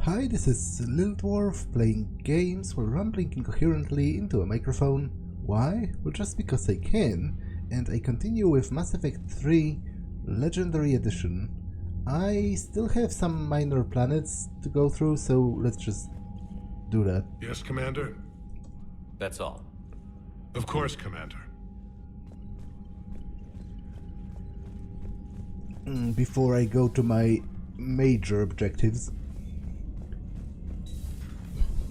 Hi, this is Little Dwarf playing games while rambling incoherently into a microphone. Why? Well, just because I can, and I continue with Mass Effect 3 Legendary Edition. I still have some minor planets to go through, so let's just do that. Yes, Commander? That's all. Of course, Commander. Before I go to my major objectives.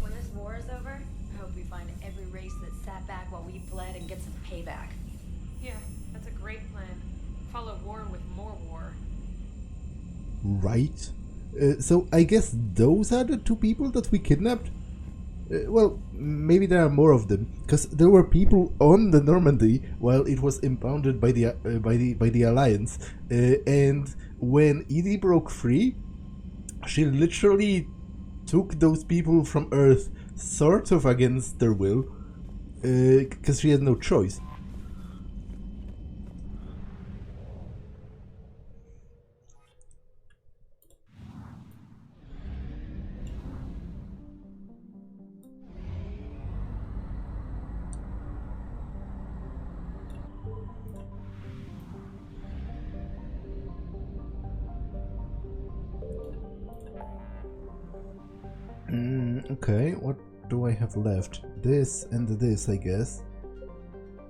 When this war is over, I hope we find every race that sat back while we bled and get some payback. Yeah, that's a great plan. Follow war with more war. Right. So I guess those are the two people that we kidnapped? Well, maybe there are more of them, because there were people on the Normandy while it was impounded by the Alliance, and when Edie broke free, she literally took those people from Earth, sort of against their will, because she had no choice. Okay, what do I have left? This and this, I guess.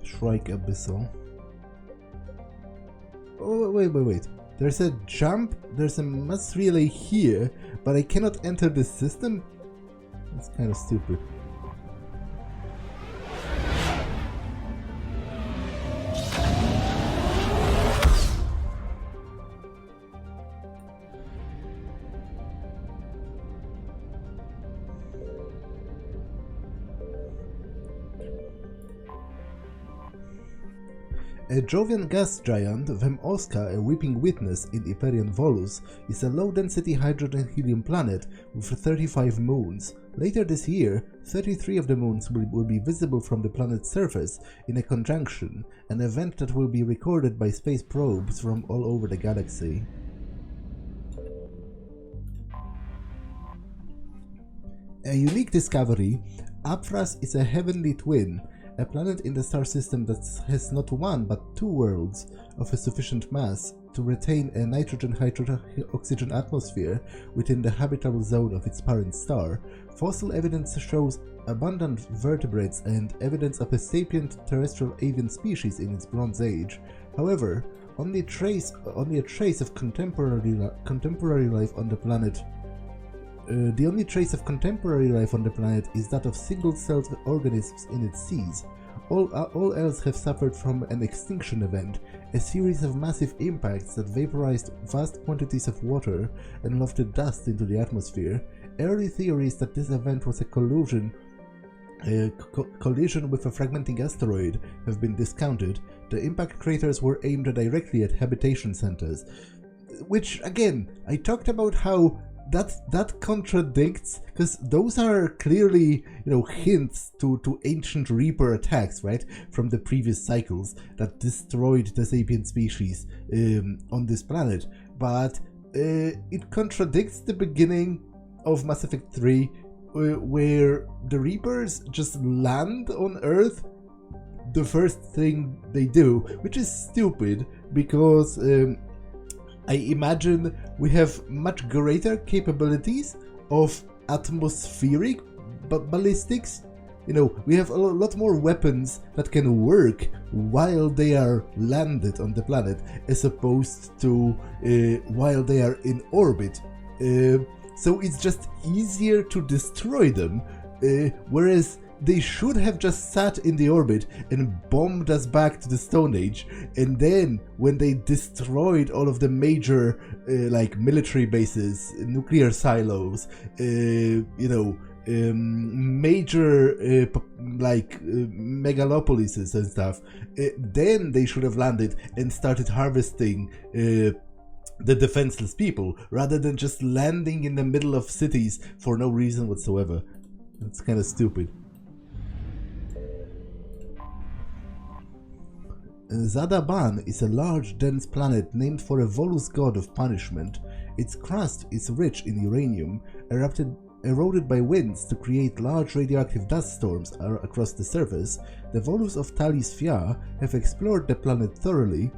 Shrike Abyssal. Oh, wait. There's a jump, there's a mass relay here, but I cannot enter the system? That's kind of stupid. A Jovian gas giant, Vem Oska, a weeping witness in Hyperion Volus, is a low-density hydrogen-helium planet with 35 moons. Later this year, 33 of the moons will be visible from the planet's surface in a conjunction, an event that will be recorded by space probes from all over the galaxy. A unique discovery, Apfras is a heavenly twin, a planet in the star system that has not one but two worlds of a sufficient mass to retain a nitrogen-hydrogen-oxygen atmosphere within the habitable zone of its parent star. Fossil evidence shows abundant vertebrates and evidence of a sapient terrestrial avian species in its Bronze Age. However, only a trace of contemporary life on the planet. The only trace of contemporary life on the planet is that of single-celled organisms in its seas. All else have suffered from an extinction event, a series of massive impacts that vaporized vast quantities of water and lofted dust into the atmosphere. Early theories that this event was a collision with a fragmenting asteroid have been discounted. The impact craters were aimed directly at habitation centers. Which, again, I talked about how that contradicts, because those are clearly, hints to ancient Reaper attacks, right, from the previous cycles that destroyed the sapient species on this planet. But it contradicts the beginning of Mass Effect 3, where the Reapers just land on Earth the first thing they do, which is stupid, because I imagine we have much greater capabilities of atmospheric ballistics. We have a lot more weapons that can work while they are landed on the planet, as opposed to while they are in orbit. So it's just easier to destroy them, whereas they should have just sat in the orbit and bombed us back to the Stone Age, and then when they destroyed all of the major military bases, nuclear silos, major megalopolises and stuff, then they should have landed and started harvesting the defenseless people, rather than just landing in the middle of cities for no reason whatsoever. That's kind of stupid. Zadaban is a large, dense planet named for a Volus god of punishment. Its crust is rich in uranium, eroded by winds to create large radioactive dust storms across the surface. The Volus of Talis Fia have explored the planet thoroughly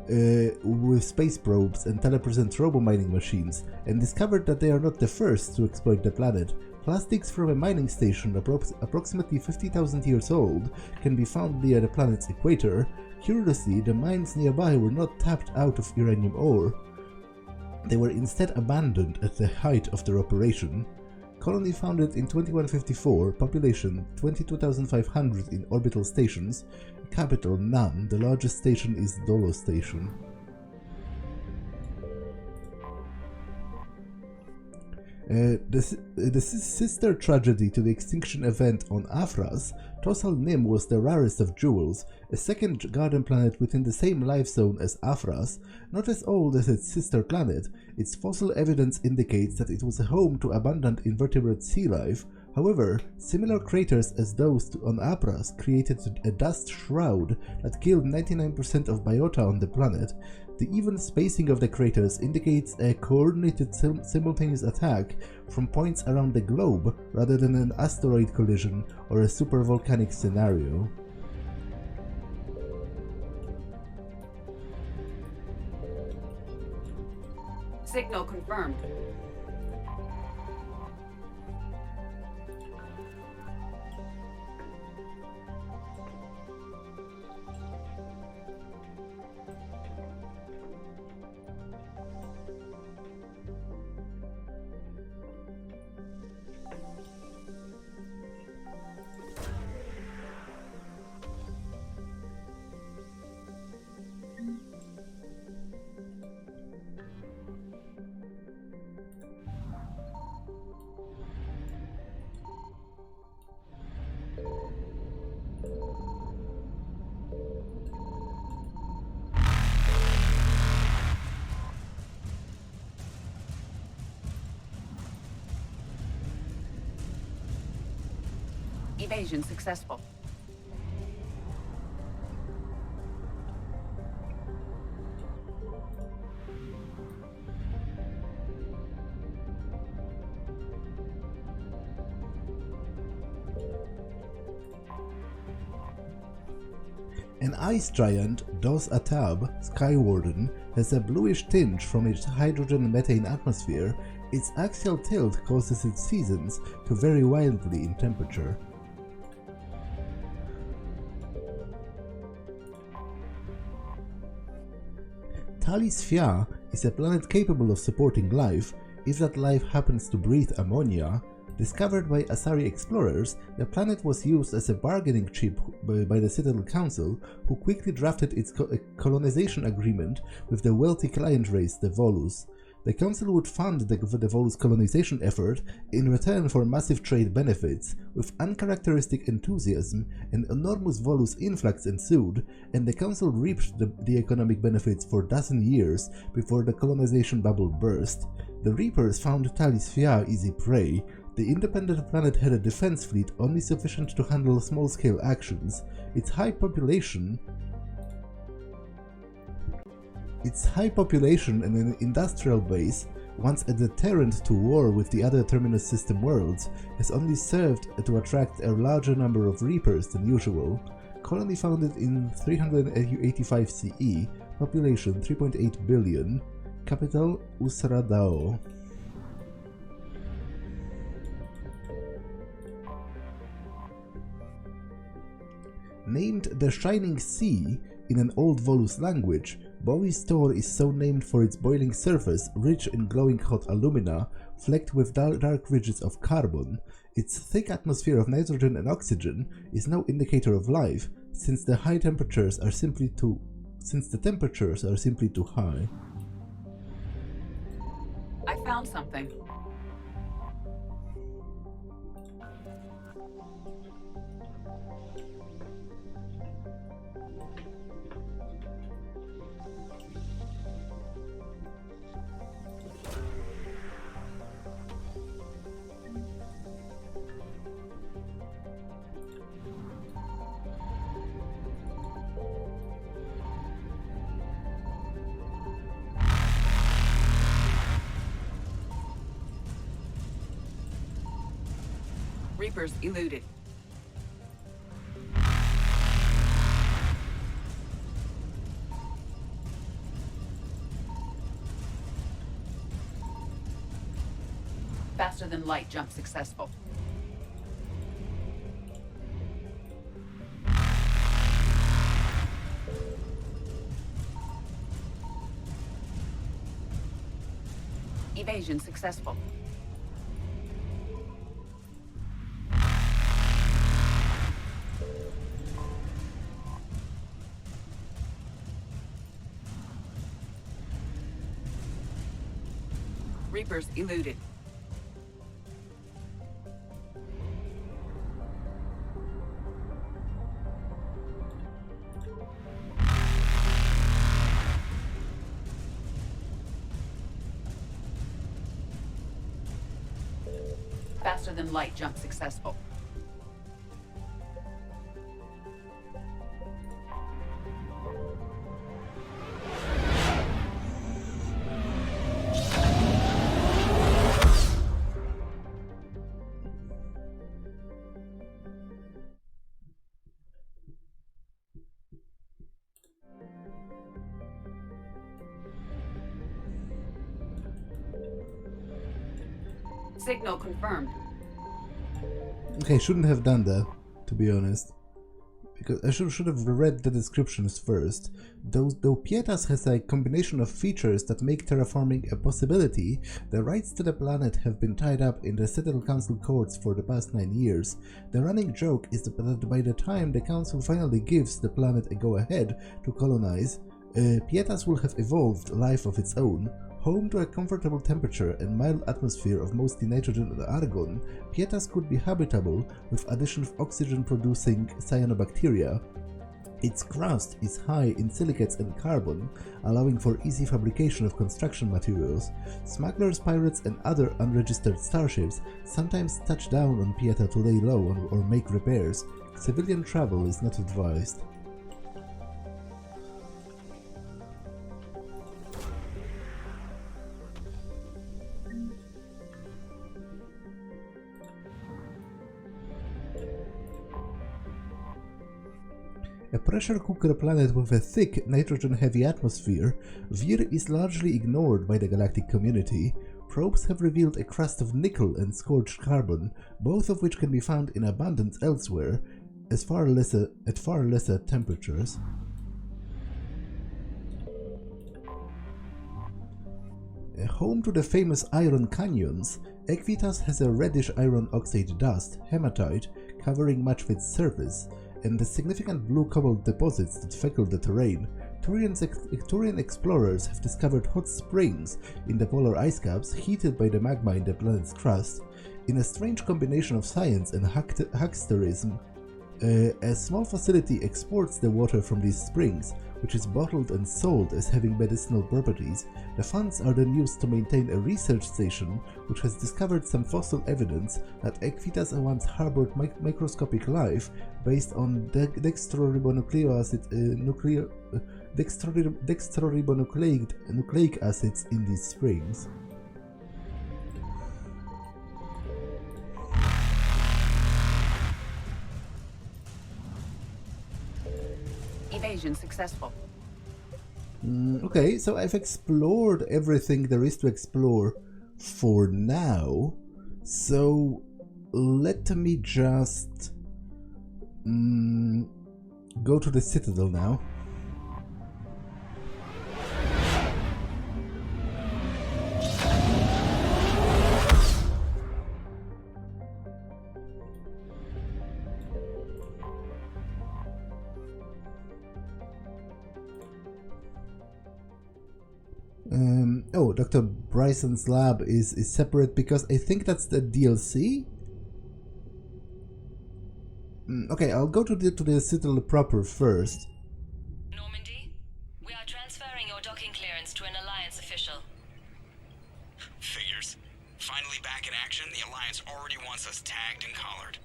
with space probes and telepresent robo-mining machines, and discovered that they are not the first to exploit the planet. Plastics from a mining station approximately 50,000 years old can be found near the planet's equator. Curiously, the mines nearby were not tapped out of uranium ore. They were instead abandoned at the height of their operation. Colony founded in 2154, population 22,500 in orbital stations. Capital none, the largest station is Dolo Station. The sister tragedy to the extinction event on Afras, Tosal Nim was the rarest of jewels, a second garden planet within the same life zone as Afras, not as old as its sister planet. Its fossil evidence indicates that it was a home to abundant invertebrate sea life. However, similar craters as those on Afras created a dust shroud that killed 99% of biota on the planet. The even spacing of the craters indicates a coordinated simultaneous attack from points around the globe rather than an asteroid collision or a supervolcanic scenario. Signal confirmed. Evasion successful. An ice giant, Dos Atab, Skywarden, has a bluish tinge from its hydrogen-methane atmosphere. Its axial tilt causes its seasons to vary wildly in temperature. Talis Fia is a planet capable of supporting life, if that life happens to breathe ammonia. Discovered by Asari explorers, the planet was used as a bargaining chip by the Citadel Council, who quickly drafted its colonization agreement with the wealthy client race, the Volus. The Council would fund the Volus colonization effort in return for massive trade benefits. With uncharacteristic enthusiasm, an enormous Volus influx ensued, and the Council reaped the economic benefits for a dozen years before the colonization bubble burst. The Reapers found Talis Fia easy prey. The independent planet had a defense fleet only sufficient to handle small-scale actions. Its high population and an industrial base, once a deterrent to war with the other Terminus system worlds, has only served to attract a larger number of Reapers than usual. Colony founded in 385 CE, population 3.8 billion, capital Usradao. Named the Shining Sea in an Old Volus language, Bowie's Tor is so named for its boiling surface, rich in glowing hot alumina, flecked with dark ridges of carbon. Its thick atmosphere of nitrogen and oxygen is no indicator of life, since the temperatures are simply too high. I found something. Reapers eluded. Faster than light jump successful. Evasion successful. Reapers eluded. Faster than light jump successful. Signal confirmed. Okay, shouldn't have done that, to be honest. Because I should have read the descriptions first. Though Pietas has a combination of features that make terraforming a possibility, the rights to the planet have been tied up in the Citadel Council courts for the past 9 years. The running joke is that by the time the Council finally gives the planet a go-ahead to colonize, Pietas will have evolved life of its own. Home to a comfortable temperature and mild atmosphere of mostly nitrogen and argon, Pietas could be habitable with addition of oxygen-producing cyanobacteria. Its crust is high in silicates and carbon, allowing for easy fabrication of construction materials. Smugglers, pirates, and other unregistered starships sometimes touch down on Pieta to lay low or make repairs. Civilian travel is not advised. A pressure cooker planet with a thick, nitrogen-heavy atmosphere, Vir is largely ignored by the galactic community. Probes have revealed a crust of nickel and scorched carbon, both of which can be found in abundance elsewhere, at far lesser temperatures. Home to the famous iron canyons, Equitas has a reddish iron oxide dust, hematite, covering much of its surface, and the significant blue cobalt deposits that feckle the terrain. Turian explorers have discovered hot springs in the polar ice caps heated by the magma in the planet's crust. In a strange combination of science and hucksterism, a small facility exports the water from these springs, which is bottled and sold as having medicinal properties. The funds are then used to maintain a research station which has discovered some fossil evidence that Equitas once harbored microscopic life based on dextroribonucleic acids in these springs. Evasion successful. Okay, so I've explored everything there is to explore for now. So let me just go to the Citadel now. Oh, Dr. Bryson's lab is separate because I think that's the DLC? Okay, I'll go to the Citadel proper first. Normandy, we are transferring your docking clearance to an Alliance official. Figures. Finally back in action, the Alliance already wants us tagged and collared.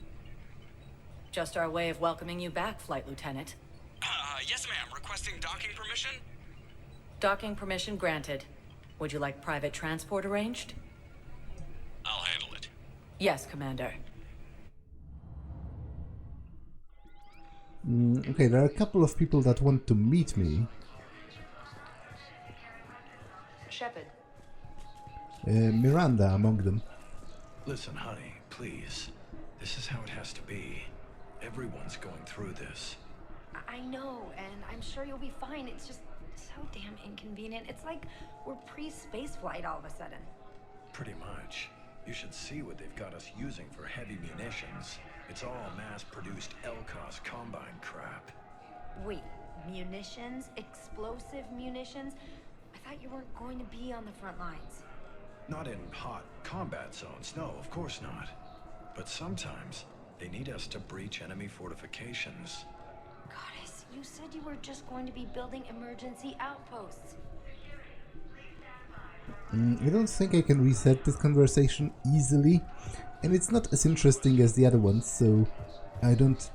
Just our way of welcoming you back, Flight Lieutenant. Yes ma'am, requesting docking permission? Docking permission granted. Would you like private transport arranged? I'll handle it. Yes, Commander. Okay, there are a couple of people that want to meet me. Shepard. Miranda among them. Listen, honey, please. This is how it has to be. Everyone's going through this. I know, and I'm sure you'll be fine. It's just so damn inconvenient. It's like we're pre-space flight all of a sudden. Pretty much. You should see what they've got us using for heavy munitions. It's all mass-produced LCOS Combine crap. Wait, munitions? Explosive munitions? I thought you weren't going to be on the front lines. Not in hot combat zones, no, of course not. But sometimes, they need us to breach enemy fortifications. Goddess, you said you were just going to be building emergency outposts. I don't think I can reset this conversation easily, and it's not as interesting as the other ones, so I don't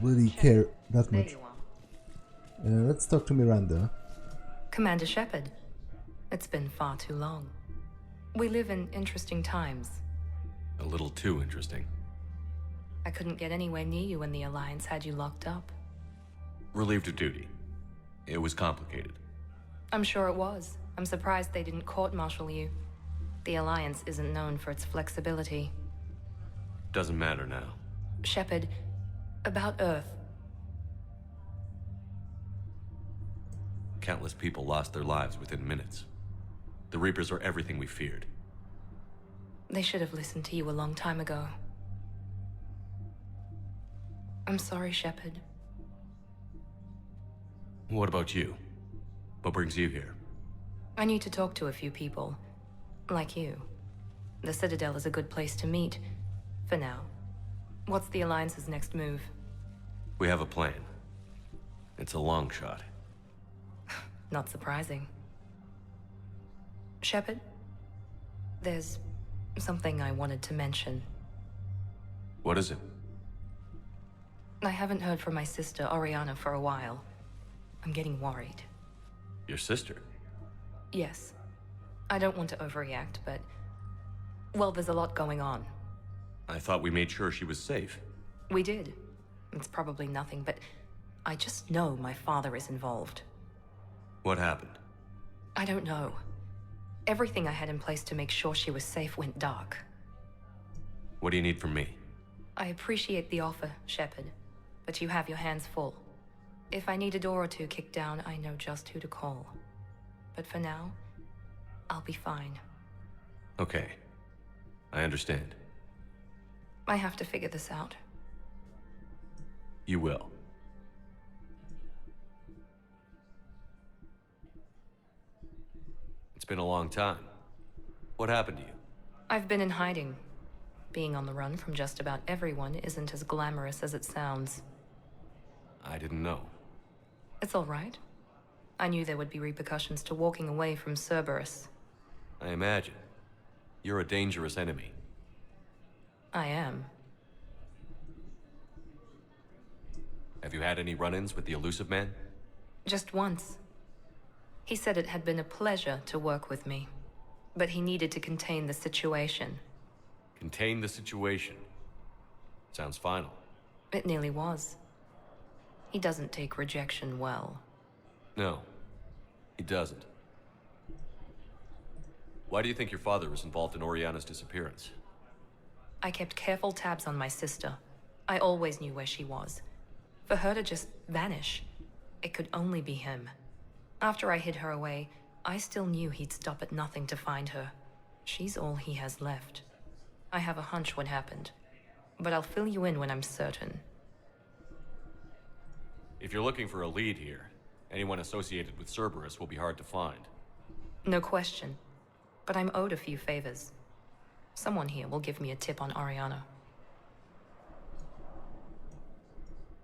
really care that There much. you are. Let's talk to Miranda. Commander Shepard. It's been far too long. We live in interesting times. A little too interesting. I couldn't get anywhere near you when the Alliance had you locked up. Relieved of duty. It was complicated. I'm sure it was. I'm surprised they didn't court-martial you. The Alliance isn't known for its flexibility. Doesn't matter now. Shepard, about Earth. Countless people lost their lives within minutes. The Reapers are everything we feared. They should have listened to you a long time ago. I'm sorry, Shepard. What about you? What brings you here? I need to talk to a few people. Like you. The Citadel is a good place to meet. For now. What's the Alliance's next move? We have a plan. It's a long shot. Not surprising. Shepard? There's something I wanted to mention. What is it? I haven't heard from my sister, Oriana, for a while. I'm getting worried. Your sister? Yes. I don't want to overreact, but... well, there's a lot going on. I thought we made sure she was safe. We did. It's probably nothing, but... I just know my father is involved. What happened? I don't know. Everything I had in place to make sure she was safe went dark. What do you need from me? I appreciate the offer, Shepard, but you have your hands full. If I need a door or two kicked down, I know just who to call. But for now, I'll be fine. Okay. I understand. I have to figure this out. You will. It's been a long time. What happened to you? I've been in hiding. Being on the run from just about everyone isn't as glamorous as it sounds. I didn't know. It's all right. I knew there would be repercussions to walking away from Cerberus. I imagine. You're a dangerous enemy. I am. Have you had any run-ins with the Elusive Man? Just once. He said it had been a pleasure to work with me, but he needed to contain the situation. Contain the situation. Sounds final. It nearly was. He doesn't take rejection well. No, he doesn't. Why do you think your father was involved in Oriana's disappearance? I kept careful tabs on my sister. I always knew where she was. For her to just vanish, it could only be him. After I hid her away, I still knew he'd stop at nothing to find her. She's all he has left. I have a hunch what happened, but I'll fill you in when I'm certain. If you're looking for a lead here, anyone associated with Cerberus will be hard to find. No question, but I'm owed a few favors. Someone here will give me a tip on Oriana.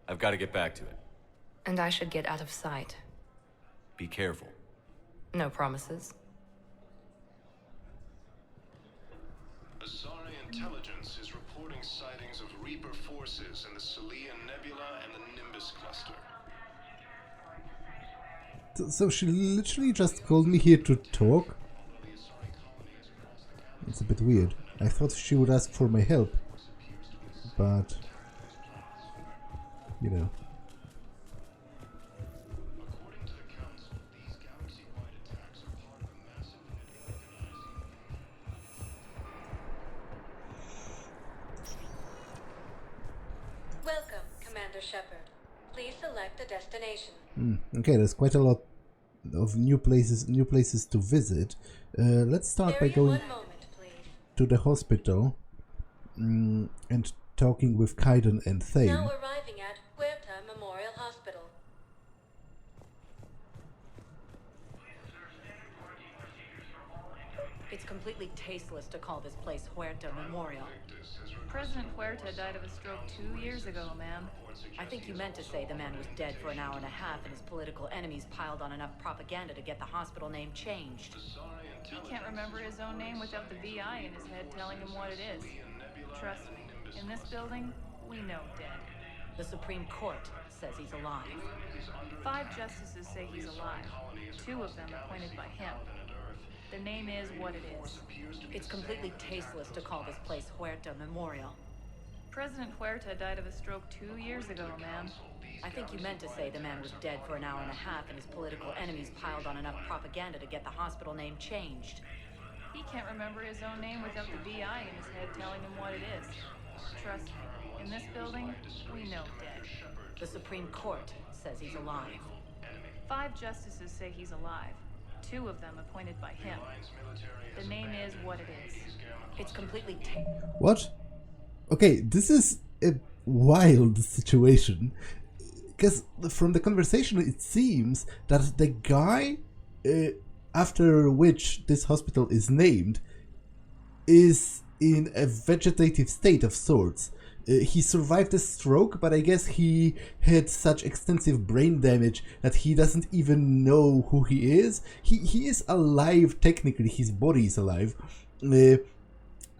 I've got to get back to it. And I should get out of sight. Be careful. No promises. Asari intelligence is reporting sightings of Reaper forces in the Celian Nebula and the Nimbus cluster. So she literally just called me here to talk? It's a bit weird. I thought she would ask for my help. But... you know. Shepard. Please select a destination. Okay, there's quite a lot of new places to visit. Let's start by going to the hospital and talking with Kaidan and Thane. Now arriving at Huerta Memorial Hospital. It's completely tasteless to call this place Huerta Memorial. President Huerta died of a stroke 2 years ago, ma'am. I think you meant to say the man was dead for an hour and a half and his political enemies piled on enough propaganda to get the hospital name changed. He can't remember his own name without the VI in his head telling him what it is. Trust me, in this building, we know dead. The Supreme Court says he's alive. 5 justices say he's alive. 2 of them appointed by him. The name is what it is. It's completely tasteless to call this place Huerta Memorial. President Huerta died of a stroke 2 years ago, ma'am. I think you meant to say the man was dead for an hour and a half and his political enemies piled on enough propaganda to get the hospital name changed. He can't remember his own name without the VI in his head telling him what it is. Trust me, in this building, we know dead. The Supreme Court says he's alive. 5 justices say he's alive. 2 of them appointed by him. The name is what it is. It's completely What? Okay, this is a wild situation. Because from the conversation it seems that the guy after which this hospital is named is in a vegetative state of sorts. He survived a stroke, but I guess he had such extensive brain damage that he doesn't even know who he is. He is alive technically, his body is alive,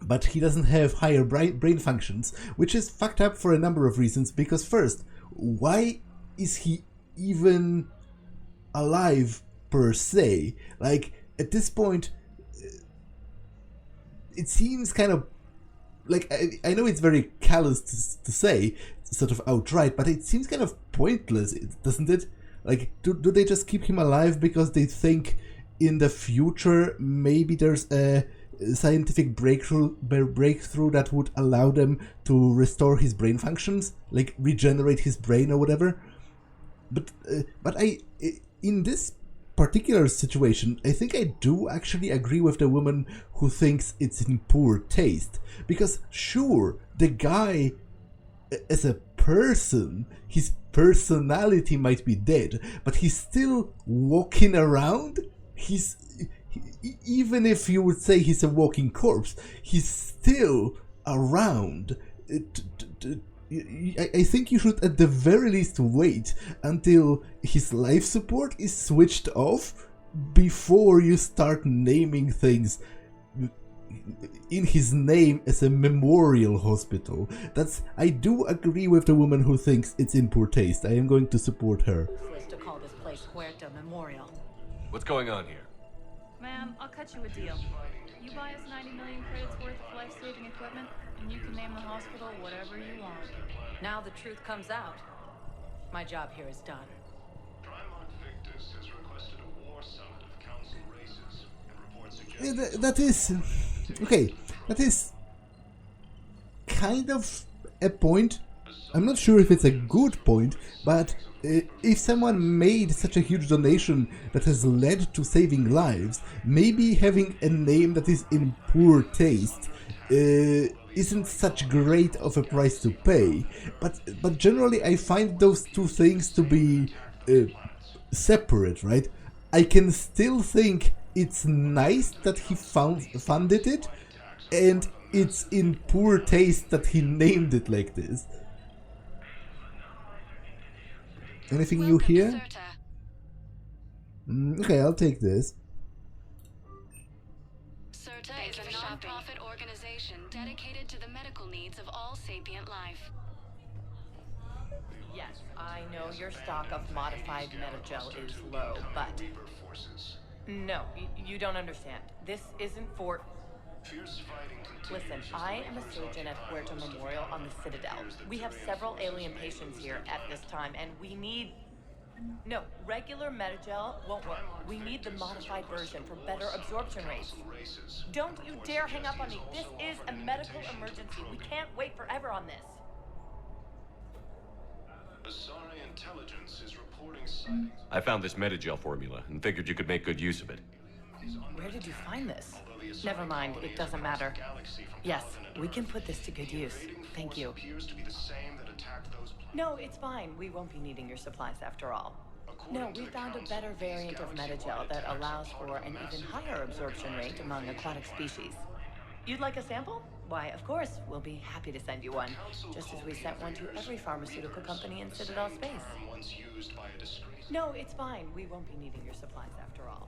but he doesn't have higher brain functions, which is fucked up for a number of reasons. Because first, why is he even alive per se? Like, at this point, it seems kind of like, I know it's very callous to say, sort of outright, but it seems kind of pointless, doesn't it? Like, do they just keep him alive because they think in the future maybe there's a scientific breakthrough that would allow them to restore his brain functions, like regenerate his brain or whatever? But in this particular situation, I think I do actually agree with the woman who thinks it's in poor taste. Because sure, the guy as a person, his personality might be dead, but he's still walking around. Even if you would say he's a walking corpse, he's still around. I think you should at the very least wait until his life support is switched off before you start naming things in his name as a memorial hospital. I do agree with the woman who thinks it's in poor taste. I am going to support her. To call this place Huerta Memorial. What's going on here? Ma'am, I'll cut you a deal. You buy us 90 million credits worth of life-saving equipment, and you can name the hospital whatever you want. Now the truth comes out. My job here is done. That is... Okay, that is kind of a point. I'm not sure if it's a good point, but if someone made such a huge donation that has led to saving lives, maybe having a name that is in poor taste isn't such great of a price to pay. But generally I find those two things to be separate, right? I can still think it's nice that he funded it, and it's in poor taste that he named it like this. Anything new here? Okay, I'll take this. CERTA is a non-profit organization dedicated to the medical needs of all sapient life. Yes, I know your stock of modified metagel is low, but... No, you don't understand. This isn't for... Listen, I am a surgeon at Huerta Memorial on the Citadel. We have several alien patients here at this time, and we need... No, regular metagel won't work. We need the modified version for better absorption rates. Don't you dare hang up on me. This is a medical emergency. We can't wait forever on this. Asari intelligence is reporting sightings. I found this metagel formula and figured you could make good use of it. Where did you find this? Never mind, it doesn't matter. Yes, we can put this to good use. Thank you. No, it's fine. We won't be needing your supplies after all. No, we found a better variant of metagel that allows for an even higher absorption rate among aquatic species. You'd like a sample? Why, of course, we'll be happy to send you one, just as we sent one to every pharmaceutical company in Citadel space. No, it's fine. We won't be needing your supplies after all.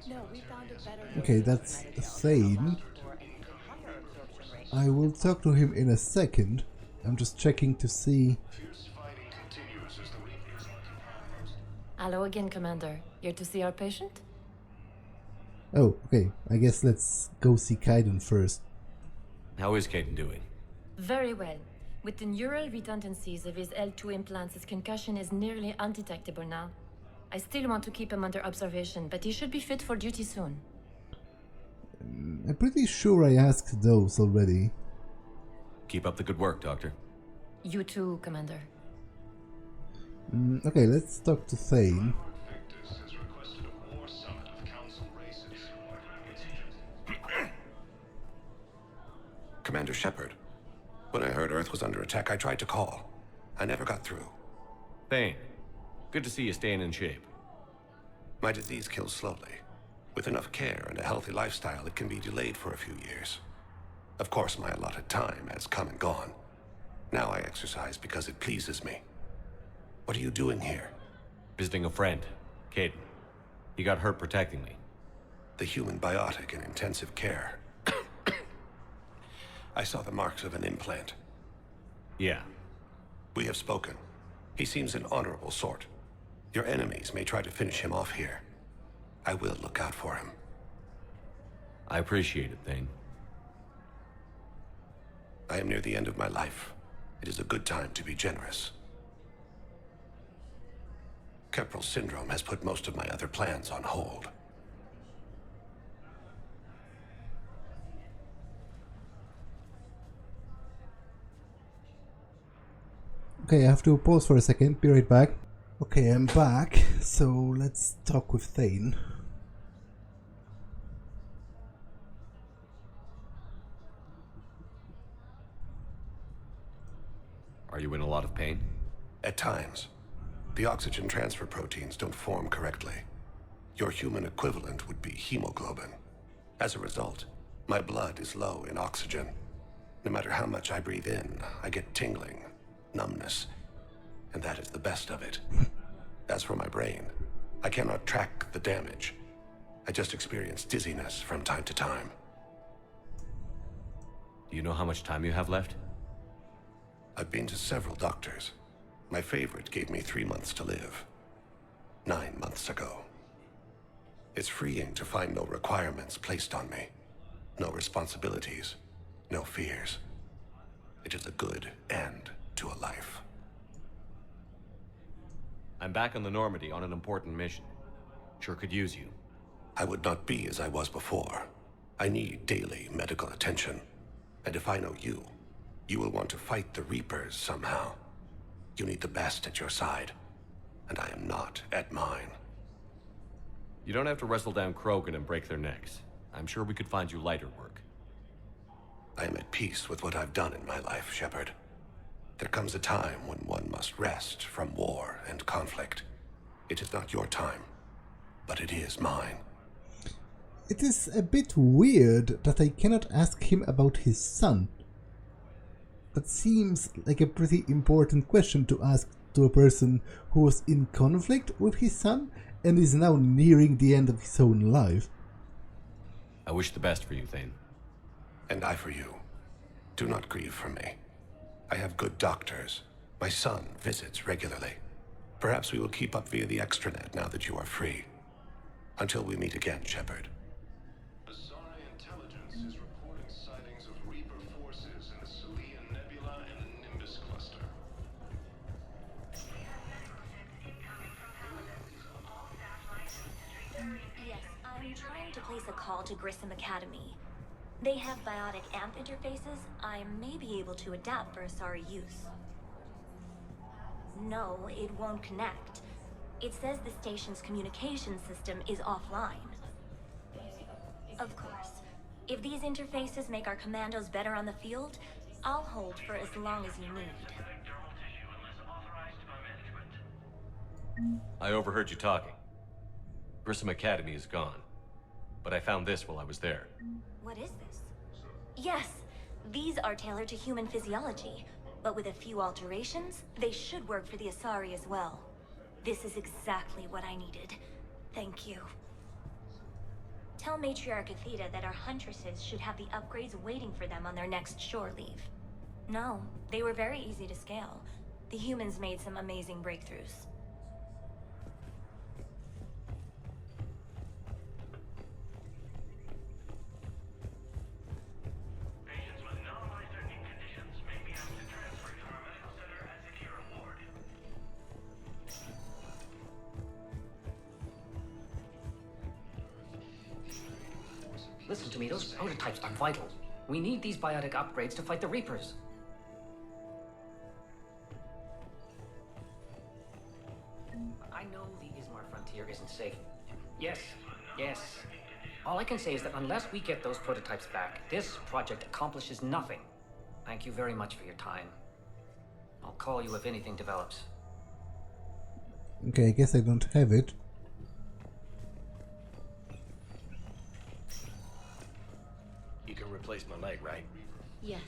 No, we found a better... Okay, that's Thane. I will talk to him in a second. I'm just checking to see... Hello again, Commander. Here to see our patient? Oh, okay. I guess let's go see Kaidan first. How is Kaidan doing? Very well. With the neural redundancies of his L2 implants, his concussion is nearly undetectable now. I still want to keep him under observation, but he should be fit for duty soon. I'm pretty sure I asked those already. Keep up the good work, Doctor. You too, Commander. Okay, let's talk to Thane. Commander Shepard. When I heard Earth was under attack, I tried to call. I never got through. Thane, good to see you staying in shape. My disease kills slowly. With enough care and a healthy lifestyle, it can be delayed for a few years. Of course, my allotted time has come and gone. Now I exercise because it pleases me. What are you doing here? Visiting a friend, Kaidan. He got hurt protecting me. The human biotic in intensive care. I saw the marks of an implant. Yeah. We have spoken. He seems an honorable sort. Your enemies may try to finish him off here. I will look out for him. I appreciate it, Thane. I am near the end of my life. It is a good time to be generous. Keprel syndrome has put most of my other plans on hold. Okay, I have to pause for a second, be right back. Okay, I'm back, so let's talk with Thane. Are you in a lot of pain? At times. The oxygen transfer proteins don't form correctly. Your human equivalent would be hemoglobin. As a result, my blood is low in oxygen. No matter how much I breathe in, I get tingling, numbness, and that is the best of it. As for my brain, I cannot track the damage. I just experience dizziness from time to time. Do you know how much time you have left? I've been to several doctors. My favorite gave me 3 months to live. 9 months ago. It's freeing to find no requirements placed on me. No responsibilities. No fears. It is a good end to a life. I'm back on the Normandy on an important mission. Sure could use you. I would not be as I was before. I need daily medical attention. And if I know you, you will want to fight the Reapers somehow. You need the best at your side, and I am not at mine. You don't have to wrestle down Krogan and break their necks. I'm sure we could find you lighter work. I am at peace with what I've done in my life, Shepard. There comes a time when one must rest from war and conflict. It is not your time, but it is mine. It is a bit weird that I cannot ask him about his son. That seems like a pretty important question to ask to a person who was in conflict with his son and is now nearing the end of his own life. I wish the best for you, Thane. And I for you. Do not grieve for me. I have good doctors. My son visits regularly. Perhaps we will keep up via the extranet now that you are free. Until we meet again, Shepard. Asari intelligence is reporting sightings of Reaper forces in the Citadel Nebula and the Nimbus cluster. Yes, I'm trying to place a call to Grissom Academy. They have biotic amp interfaces. I may be able to adapt for Asari use. no, it won't connect. It says the station's communication system is offline. Of course, if these interfaces make our commandos better on the field, I'll hold for as long as you need. I overheard you talking. Grissom Academy is gone. But I found this while I was there. What is this? Yes, these are tailored to human physiology, but with a few alterations, they should work for the Asari as well. This is exactly what I needed. Thank you. Tell Matriarch Athena that our huntresses should have the upgrades waiting for them on their next shore leave. No, they were very easy to scale. The humans made some amazing breakthroughs. Listen to me, those prototypes are vital. We need these biotic upgrades to fight the Reapers. I know the Ismar frontier isn't safe. Yes. All I can say is that unless we get those prototypes back, this project accomplishes nothing. Thank you very much for your time. I'll call you if anything develops. Okay, I guess I don't have it. You can replace my leg, right? Yes,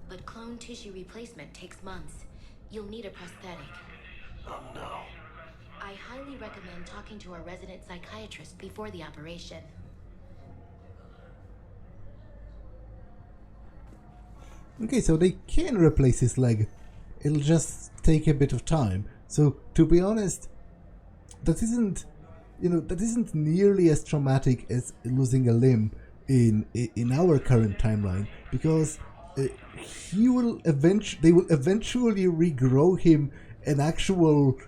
but clone tissue replacement takes months. You'll need a prosthetic. Oh no. I highly recommend talking to our resident psychiatrist before the operation. Okay, so they can replace his leg. It'll just take a bit of time. So, to be honest, that isn't nearly as traumatic as losing a limb in our current timeline, because they will eventually regrow him an actual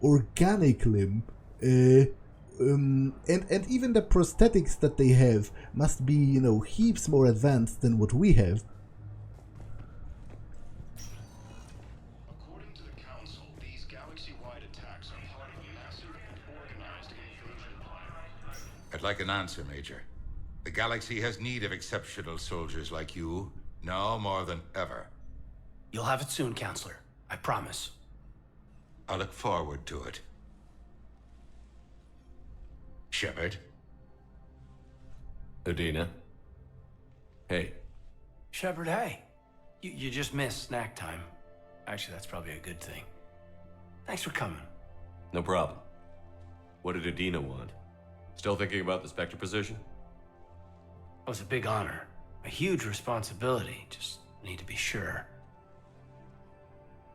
organic limb, and even the prosthetics that they have must be heaps more advanced than what we have. According to the Council, these galaxy-wide attacks are part of a massive and organized invasion plan. I'd like an answer, Major. The galaxy has need of exceptional soldiers like you, now more than ever. You'll have it soon, Counselor. I promise. I look forward to it. Shepard? Udina? Hey. Shepard, hey. You just missed snack time. Actually, that's probably a good thing. Thanks for coming. No problem. What did Udina want? Still thinking about the Spectre position? It was a big honor. A huge responsibility. Just need to be sure.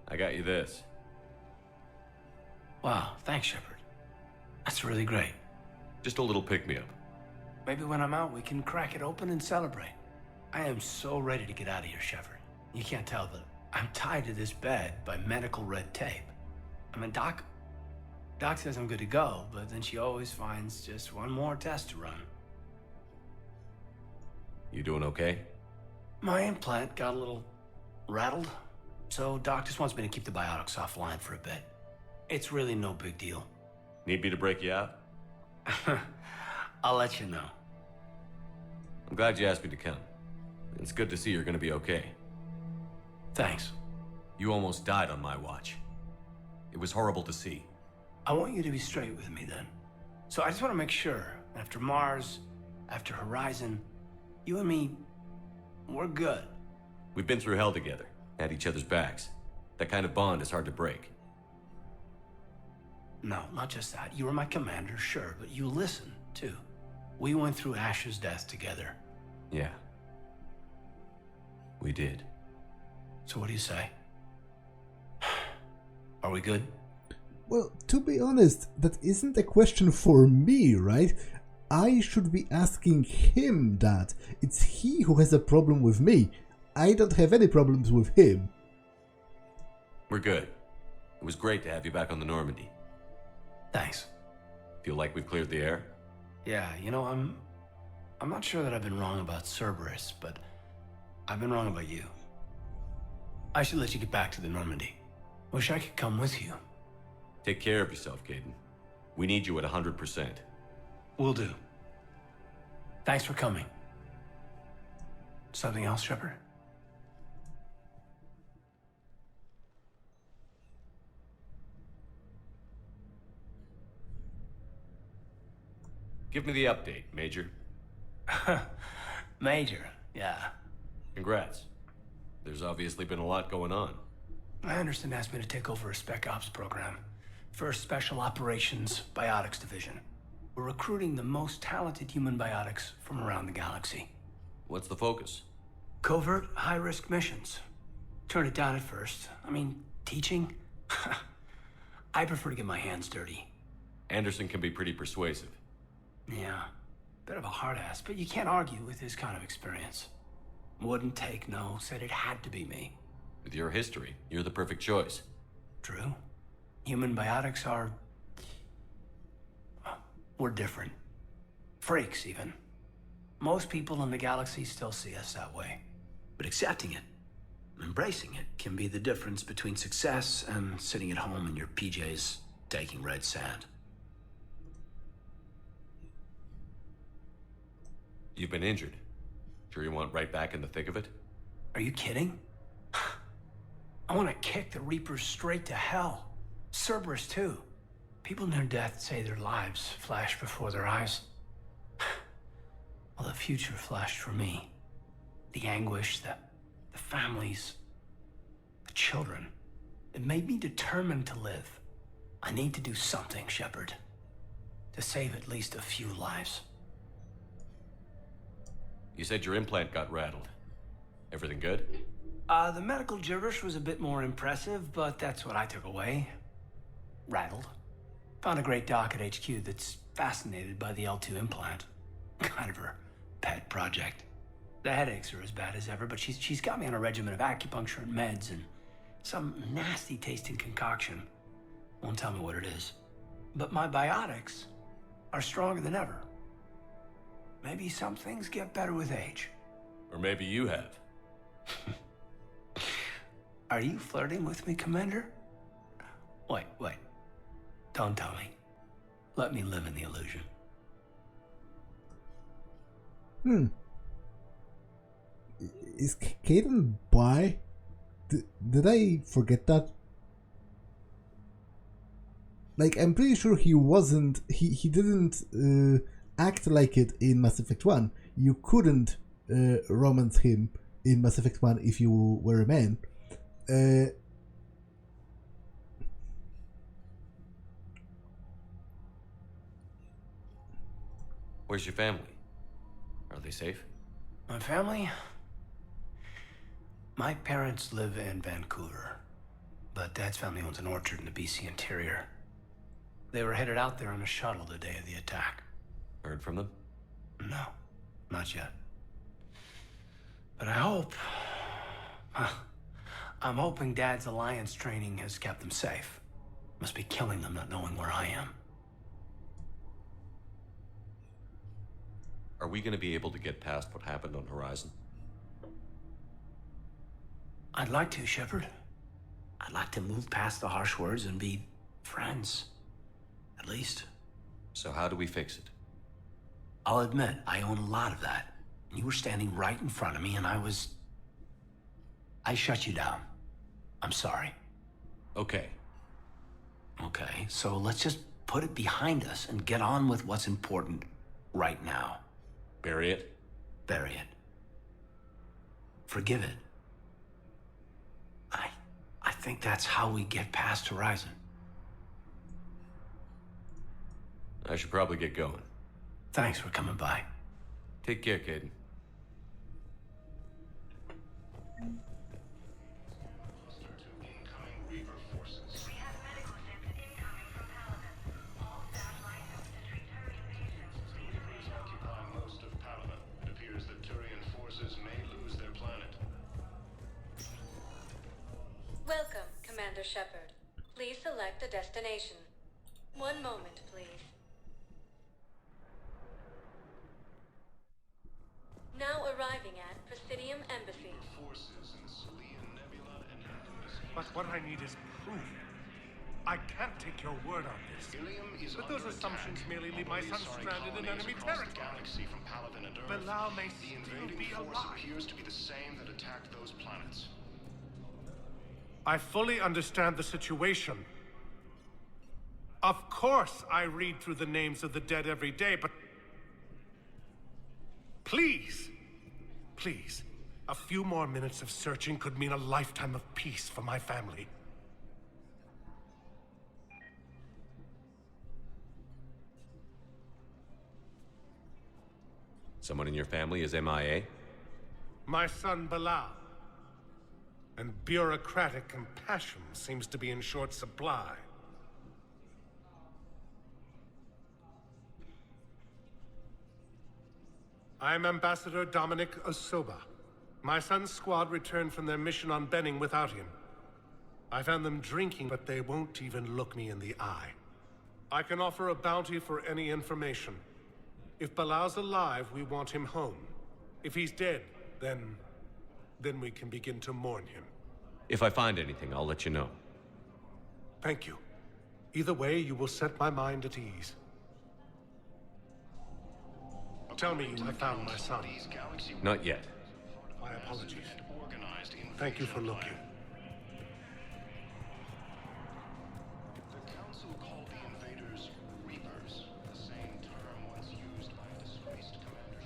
I got you this. Wow, thanks, Shepard. That's really great. Just a little pick-me-up. Maybe when I'm out, we can crack it open and celebrate. I am so ready to get out of here, Shepard. You can't tell, but I'm tied to this bed by medical red tape. I mean, Doc says I'm good to go, but then she always finds just one more test to run. You doing okay? My implant got a little rattled, so Doc just wants me to keep the biotics offline for a bit. It's really no big deal. Need me to break you out? I'll let you know. I'm glad you asked me to come. It's good to see you're gonna be okay. Thanks. You almost died on my watch. It was horrible to see. I want you to be straight with me then. So I just want to make sure, after Mars, after Horizon, you and me, we're good. We've been through hell together, had each other's backs. That kind of bond is hard to break. No, not just that. You were my commander, sure, but you listened, too. We went through Ash's death together. Yeah. We did. So what do you say? Are we good? Well, to be honest, that isn't a question for me, right? I should be asking him that. It's he who has a problem with me. I don't have any problems with him. We're good. It was great to have you back on the Normandy. Thanks. Feel like we've cleared the air? Yeah, you know, I'm not sure that I've been wrong about Cerberus, but I've been wrong about you. I should let you get back to the Normandy. Wish I could come with you. Take care of yourself, Kaidan. We need you at 100%. Will do. Thanks for coming. Something else, Shepard? Give me the update, Major. Major, yeah. Congrats. There's obviously been a lot going on. Anderson asked me to take over a Spec Ops program. First Special Operations Biotics Division. We're recruiting the most talented human biotics from around the galaxy. What's the focus? Covert, high-risk missions. Turned it down at first. I mean, teaching? I prefer to get my hands dirty. Anderson can be pretty persuasive. Yeah, bit of a hard ass, but you can't argue with his kind of experience. Wouldn't take no, said it had to be me. With your history, you're the perfect choice. True. Human biotics are... we're different. Freaks, even. Most people in the galaxy still see us that way. But accepting it, embracing it, can be the difference between success and sitting at home in your PJs taking red sand. You've been injured. Sure you want right back in the thick of it? Are you kidding? I want to kick the Reapers straight to hell. Cerberus, too. People near death say their lives flash before their eyes. Well, the future flashed for me. The anguish, the families, the children. It made me determined to live. I need to do something, Shepard. To save at least a few lives. You said your implant got rattled. Everything good? The medical gibberish was a bit more impressive, but that's what I took away. Rattled. Found a great doc at HQ that's fascinated by the L2 implant. Kind of her pet project. The headaches are as bad as ever, but she's got me on a regimen of acupuncture and meds and some nasty tasting concoction. Won't tell me what it is. But my biotics are stronger than ever. Maybe some things get better with age. Or maybe you have. Are you flirting with me, Commander? Wait. Don't tell me. Let me live in the illusion. Is Kaidan bi? Did I forget that? Like, I'm pretty sure he wasn't... He didn't act like it in Mass Effect 1. You couldn't romance him in Mass Effect 1 if you were a man. Where's your family? Are they safe? My family? My parents live in Vancouver, but Dad's family owns an orchard in the BC interior. They were headed out there on a shuttle the day of the attack. Heard from them? No, not yet. But I hope... I'm hoping Dad's Alliance training has kept them safe. Must be killing them not knowing where I am. Are we going to be able to get past what happened on Horizon? I'd like to, Shepard. I'd like to move past the harsh words and be friends. At least. So how do we fix it? I'll admit, I own a lot of that. You were standing right in front of me and I shut you down. I'm sorry. Okay. Okay, so let's just put it behind us and get on with what's important right now. Bury it? Bury it. Forgive it. I think that's how we get past Horizon. I should probably get going. Thanks for coming by. Take care, Kaidan. Welcome, Commander Shepard. Please select a destination. One moment, please. Now arriving at Presidium Embassy. But what I need is proof. I can't take your word on this. But those assumptions merely leave my son stranded in enemy territory. Bilal may still be alive. Appears to be the same that attacked those planets. I fully understand the situation. Of course I read through the names of the dead every day, but... Please, a few more minutes of searching could mean a lifetime of peace for my family. Someone in your family is MIA? My son Bilal. And bureaucratic compassion seems to be in short supply. I'm Ambassador Dominic Osoba. My son's squad returned from their mission on Benning without him. I found them drinking, but they won't even look me in the eye. I can offer a bounty for any information. If Bilal's alive, we want him home. If he's dead, then we can begin to mourn him. If I find anything, I'll let you know. Thank you. Either way, you will set my mind at ease. Tell me you have found my son. Not yet. My apologies. Thank you for looking. The Council called the invaders Reapers, the same term once used by a disgraced Commander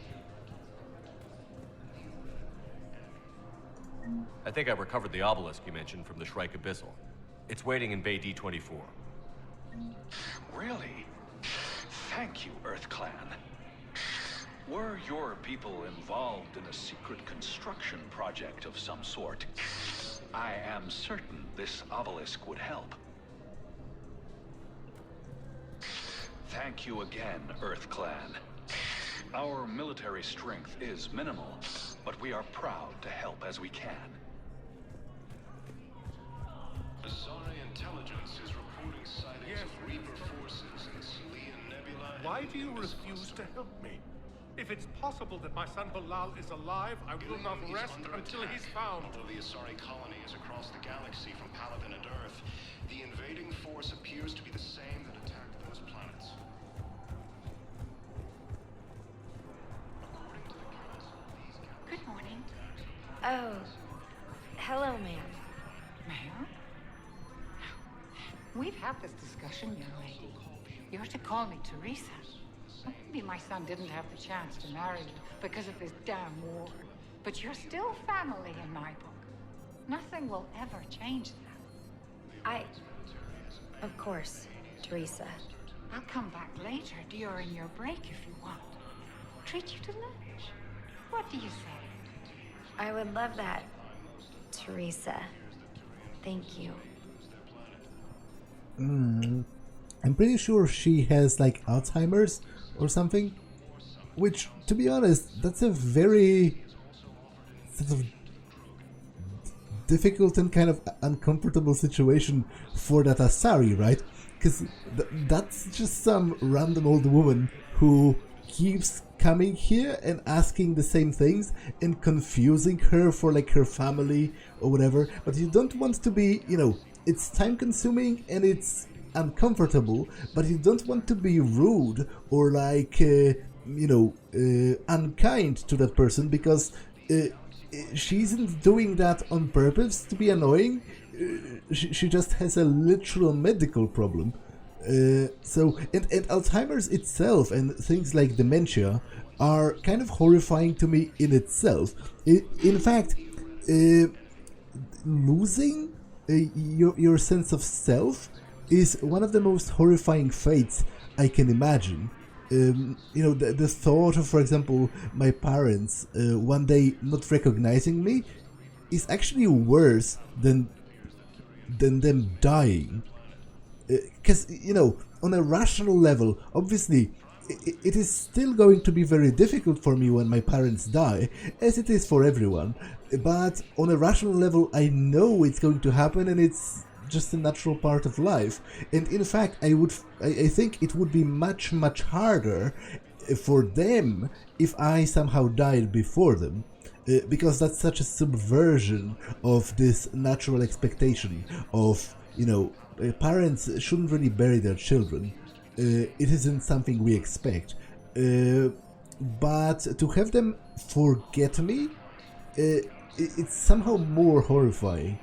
Shepard. I think I recovered the obelisk you mentioned from the Shrike Abyssal. It's waiting in Bay D-24. Really? Thank you, Earth Clan. Were your people involved in a secret construction project of some sort, I am certain this obelisk would help. Thank you again, Earth Clan. Our military strength is minimal, but we are proud to help as we can. Asari intelligence is reporting sightings of Reaper forces in the Salian Nebula. Why do you refuse to help me? If it's possible that my son Bilal is alive, I will not rest until he's found. Although the Asari colony is across the galaxy from Paladin and Earth, the invading force appears to be the same that attacked those planets. Good morning. Oh, hello, ma'am. Ma'am? We've had this discussion, young lady. You're to call me Teresa. Maybe my son didn't have the chance to marry you because of this damn war. But you're still family in my book. Nothing will ever change that. Of course, Teresa. I'll come back later during your break if you want. Treat you to lunch. What do you say? I would love that, Teresa. Thank you. I'm pretty sure she has like Alzheimer's or something, which, to be honest, that's a very sort of difficult and kind of uncomfortable situation for that Asari, right? Because that's just some random old woman who keeps coming here and asking the same things and confusing her for like her family or whatever, but you don't want to be, it's time consuming and it's uncomfortable, but you don't want to be rude or like unkind to that person, because she isn't doing that on purpose to be annoying. She just has a literal medical problem. And Alzheimer's itself and things like dementia are kind of horrifying to me in itself. In fact, losing your sense of self is one of the most horrifying fates I can imagine. The thought of, for example, my parents one day not recognizing me is actually worse than them dying. Because, on a rational level, obviously, it is still going to be very difficult for me when my parents die, as it is for everyone. But on a rational level, I know it's going to happen, and it's just a natural part of life. And in fact, I think it would be much, much harder for them if I somehow died before them. because that's such a subversion of this natural expectation of, parents shouldn't really bury their children. It isn't something we expect. But to have them forget me, it's somehow more horrifying.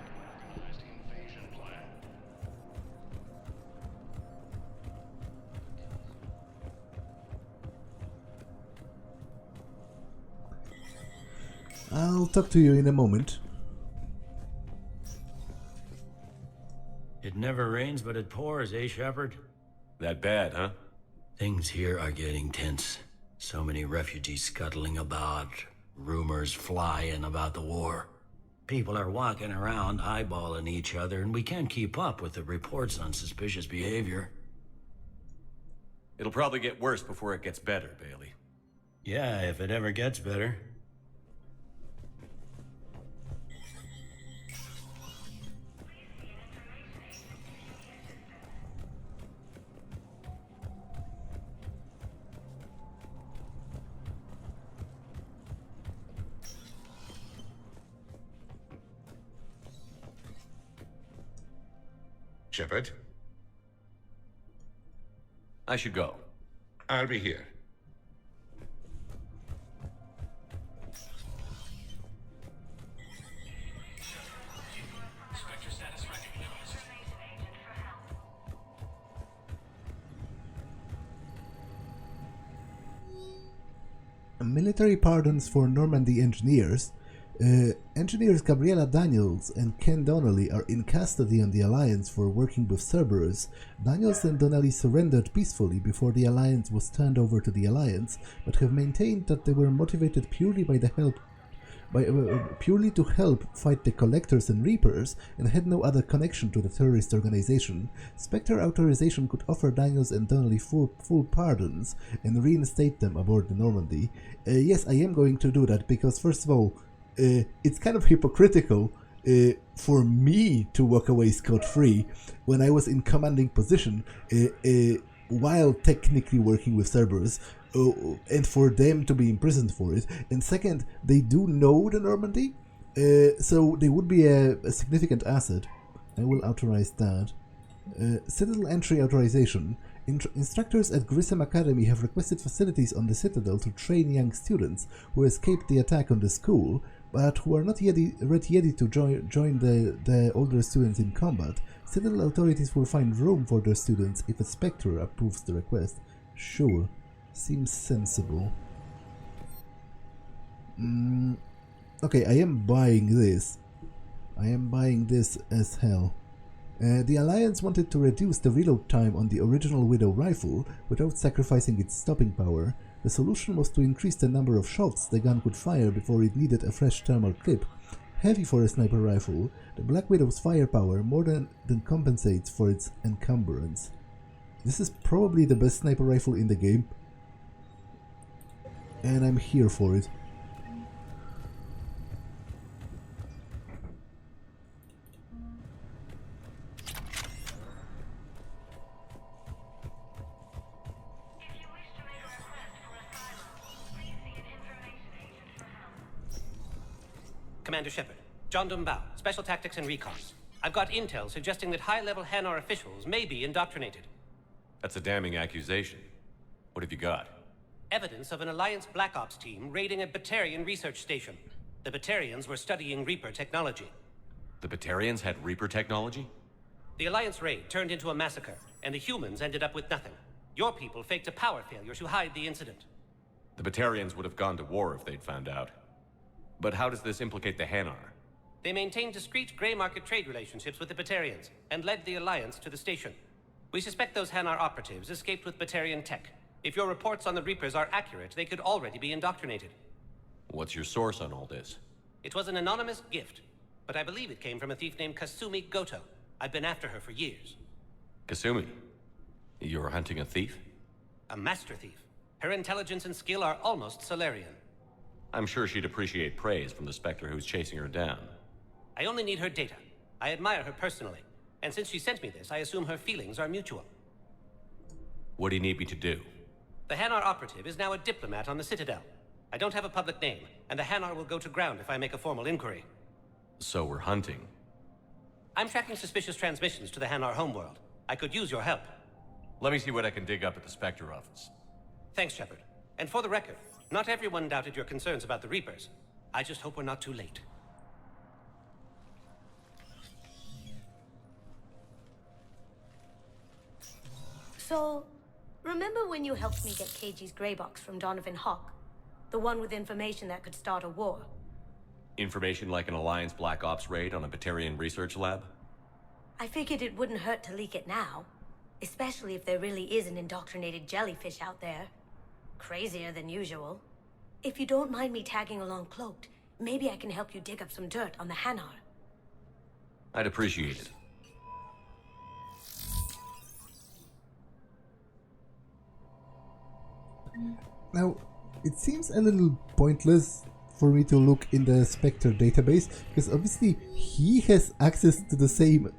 I'll talk to you in a moment. It never rains, but it pours, eh, Shepard? That bad, huh? Things here are getting tense. So many refugees scuttling about, rumors flying about the war. People are walking around eyeballing each other, and we can't keep up with the reports on suspicious behavior. It'll probably get worse before it gets better, Bailey. Yeah, if it ever gets better. Shepard? I should go. I'll be here. Spectre status recognized. Military pardons for Normandy engineers. Engineers Gabriella Daniels and Ken Donnelly are in custody on the Alliance for working with Cerberus. Daniels and Donnelly surrendered peacefully before the Alliance was turned over to the Alliance, but have maintained that they were motivated purely purely to help fight the Collectors and Reapers and had no other connection to the terrorist organization. Spectre Authorization could offer Daniels and Donnelly full pardons and reinstate them aboard the Normandy. Yes, I am going to do that because, first of all, it's kind of hypocritical for me to walk away scot-free when I was in commanding position while technically working with Cerberus, and for them to be imprisoned for it. And second, they do know the Normandy, so they would be a significant asset. I will authorize that. Citadel entry authorization. Instructors at Grissom Academy have requested facilities on the Citadel to train young students who escaped the attack on the school, but who are not yet ready to join the older students in combat. Citadel authorities will find room for their students if a Spectre approves the request. Sure, seems sensible. Okay, I am buying this. I am buying this as hell. The Alliance wanted to reduce the reload time on the original Widow rifle without sacrificing its stopping power. The solution was to increase the number of shots the gun could fire before it needed a fresh thermal clip. Heavy for a sniper rifle, the Black Widow's firepower more than compensates for its encumbrance. This is probably the best sniper rifle in the game, and I'm here for it. Commander Shepard, John Dumbao, Special Tactics and Recon. I've got intel suggesting that high-level Hanar officials may be indoctrinated. That's a damning accusation. What have you got? Evidence of an Alliance Black Ops team raiding a Batarian research station. The Batarians were studying Reaper technology. The Batarians had Reaper technology? The Alliance raid turned into a massacre, and the humans ended up with nothing. Your people faked a power failure to hide the incident. The Batarians would have gone to war if they'd found out. But how does this implicate the Hanar? They maintained discreet gray market trade relationships with the Batarians, and led the Alliance to the station. We suspect those Hanar operatives escaped with Batarian tech. If your reports on the Reapers are accurate, they could already be indoctrinated. What's your source on all this? It was an anonymous gift, but I believe it came from a thief named Kasumi Goto. I've been after her for years. Kasumi? You're hunting a thief? A master thief. Her intelligence and skill are almost Solarian. I'm sure she'd appreciate praise from the Spectre who's chasing her down. I only need her data. I admire her personally. And since she sent me this, I assume her feelings are mutual. What do you need me to do? The Hanar operative is now a diplomat on the Citadel. I don't have a public name, and the Hanar will go to ground if I make a formal inquiry. So we're hunting. I'm tracking suspicious transmissions to the Hanar homeworld. I could use your help. Let me see what I can dig up at the Spectre office. Thanks, Shepard. And for the record, not everyone doubted your concerns about the Reapers. I just hope we're not too late. So, remember when you helped me get KG's grey box from Donovan Hawk? The one with information that could start a war? Information like an Alliance Black Ops raid on a Batarian research lab? I figured it wouldn't hurt to leak it now. Especially if there really is an indoctrinated jellyfish out there. Crazier than usual. If you don't mind me tagging along cloaked, maybe I can help you dig up some dirt on the Hanar. I'd appreciate it. Now, it seems a little pointless for me to look in the Spectre database, because obviously he has access to the same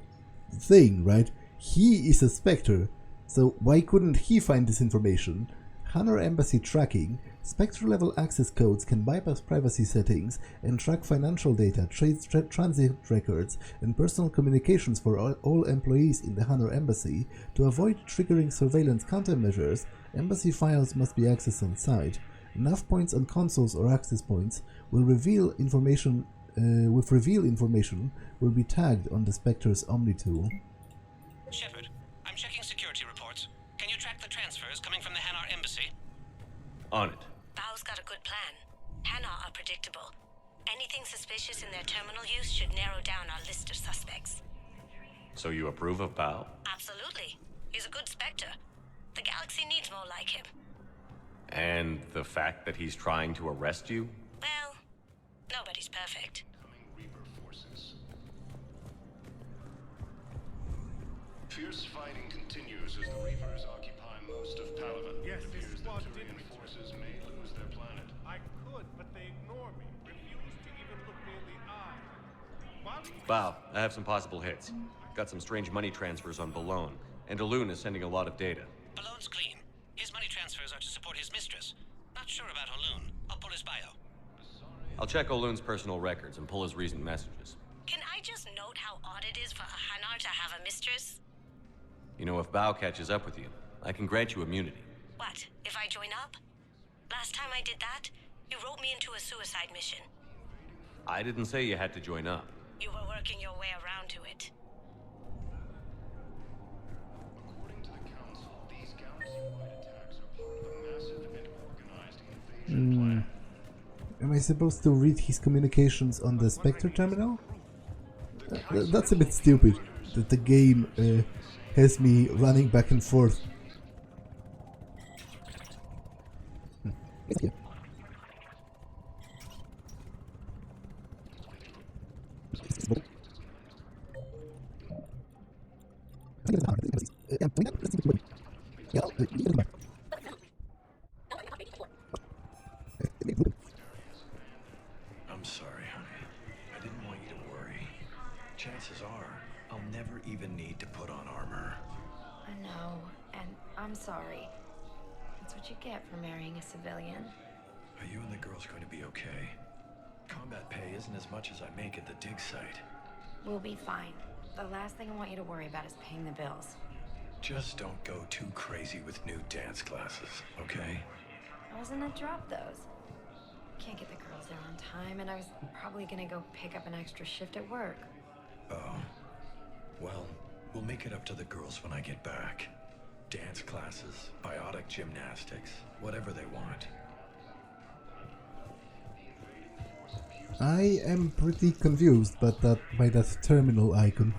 thing, right? He is a Spectre, so why couldn't he find this information? Hanar Embassy tracking. Spectre level access codes can bypass privacy settings and track financial data, transit records, and personal communications for all employees in the Hanar Embassy. To avoid triggering surveillance countermeasures, embassy files must be accessed on site. Nav points on consoles or access points will reveal information will be tagged on the Spectre's Omni tool. Shepard, I'm checking security reports. Can you track the transfers coming from the Hanar Embassy? On it. Bao's got a good plan. Hanar are predictable. Anything suspicious in their terminal use should narrow down our list of suspects. So you approve of Bao? Absolutely. He's a good Spectre. The galaxy needs more like him. And the fact that he's trying to arrest you? Well, nobody's perfect. Fierce fighting continues as the Reapers occupy most of Palaven. Yes, It this appears squad that did Turian me. forces may lose their planet. I could, but they ignore me. Refuse to even look me in the eye. Why would you... Bao, I have some possible hits. Got some strange money transfers on Balone, and Alun is sending a lot of data. Balone's clean. His money transfers are to support his mistress. Not sure about Alun. I'll pull his bio. I'll check Olun's personal records and pull his recent messages. Can I just note how odd it is for a Hanar to have a mistress? You know, if Bao catches up with you, I can grant you immunity. What, if I join up? Last time I did that, you wrote me into a suicide mission. I didn't say you had to join up. You were working your way around to it. According to the Council, these galaxy-wide attacks are part of a massive and organized invasion plan. Am I supposed to read his communications on the Spectre Terminal? That's a bit stupid, that the game has me running back and forth. Yeah. I'm sorry, honey. I didn't want you to worry. Chances are, I'll never even need to put on armor. I know, and I'm sorry. That's what you get for marrying a civilian. Are you and the girls going to be okay? Combat pay isn't as much as I make at the dig site. We'll be fine. The last thing I want you to worry about is paying the bills. Just don't go too crazy with new dance classes, okay? I was gonna drop those. Can't get the girls there on time, and I was probably gonna go pick up an extra shift at work. Oh. Well, we'll make it up to the girls when I get back. Dance classes, biotic gymnastics, whatever they want. I am pretty confused by that terminal icon.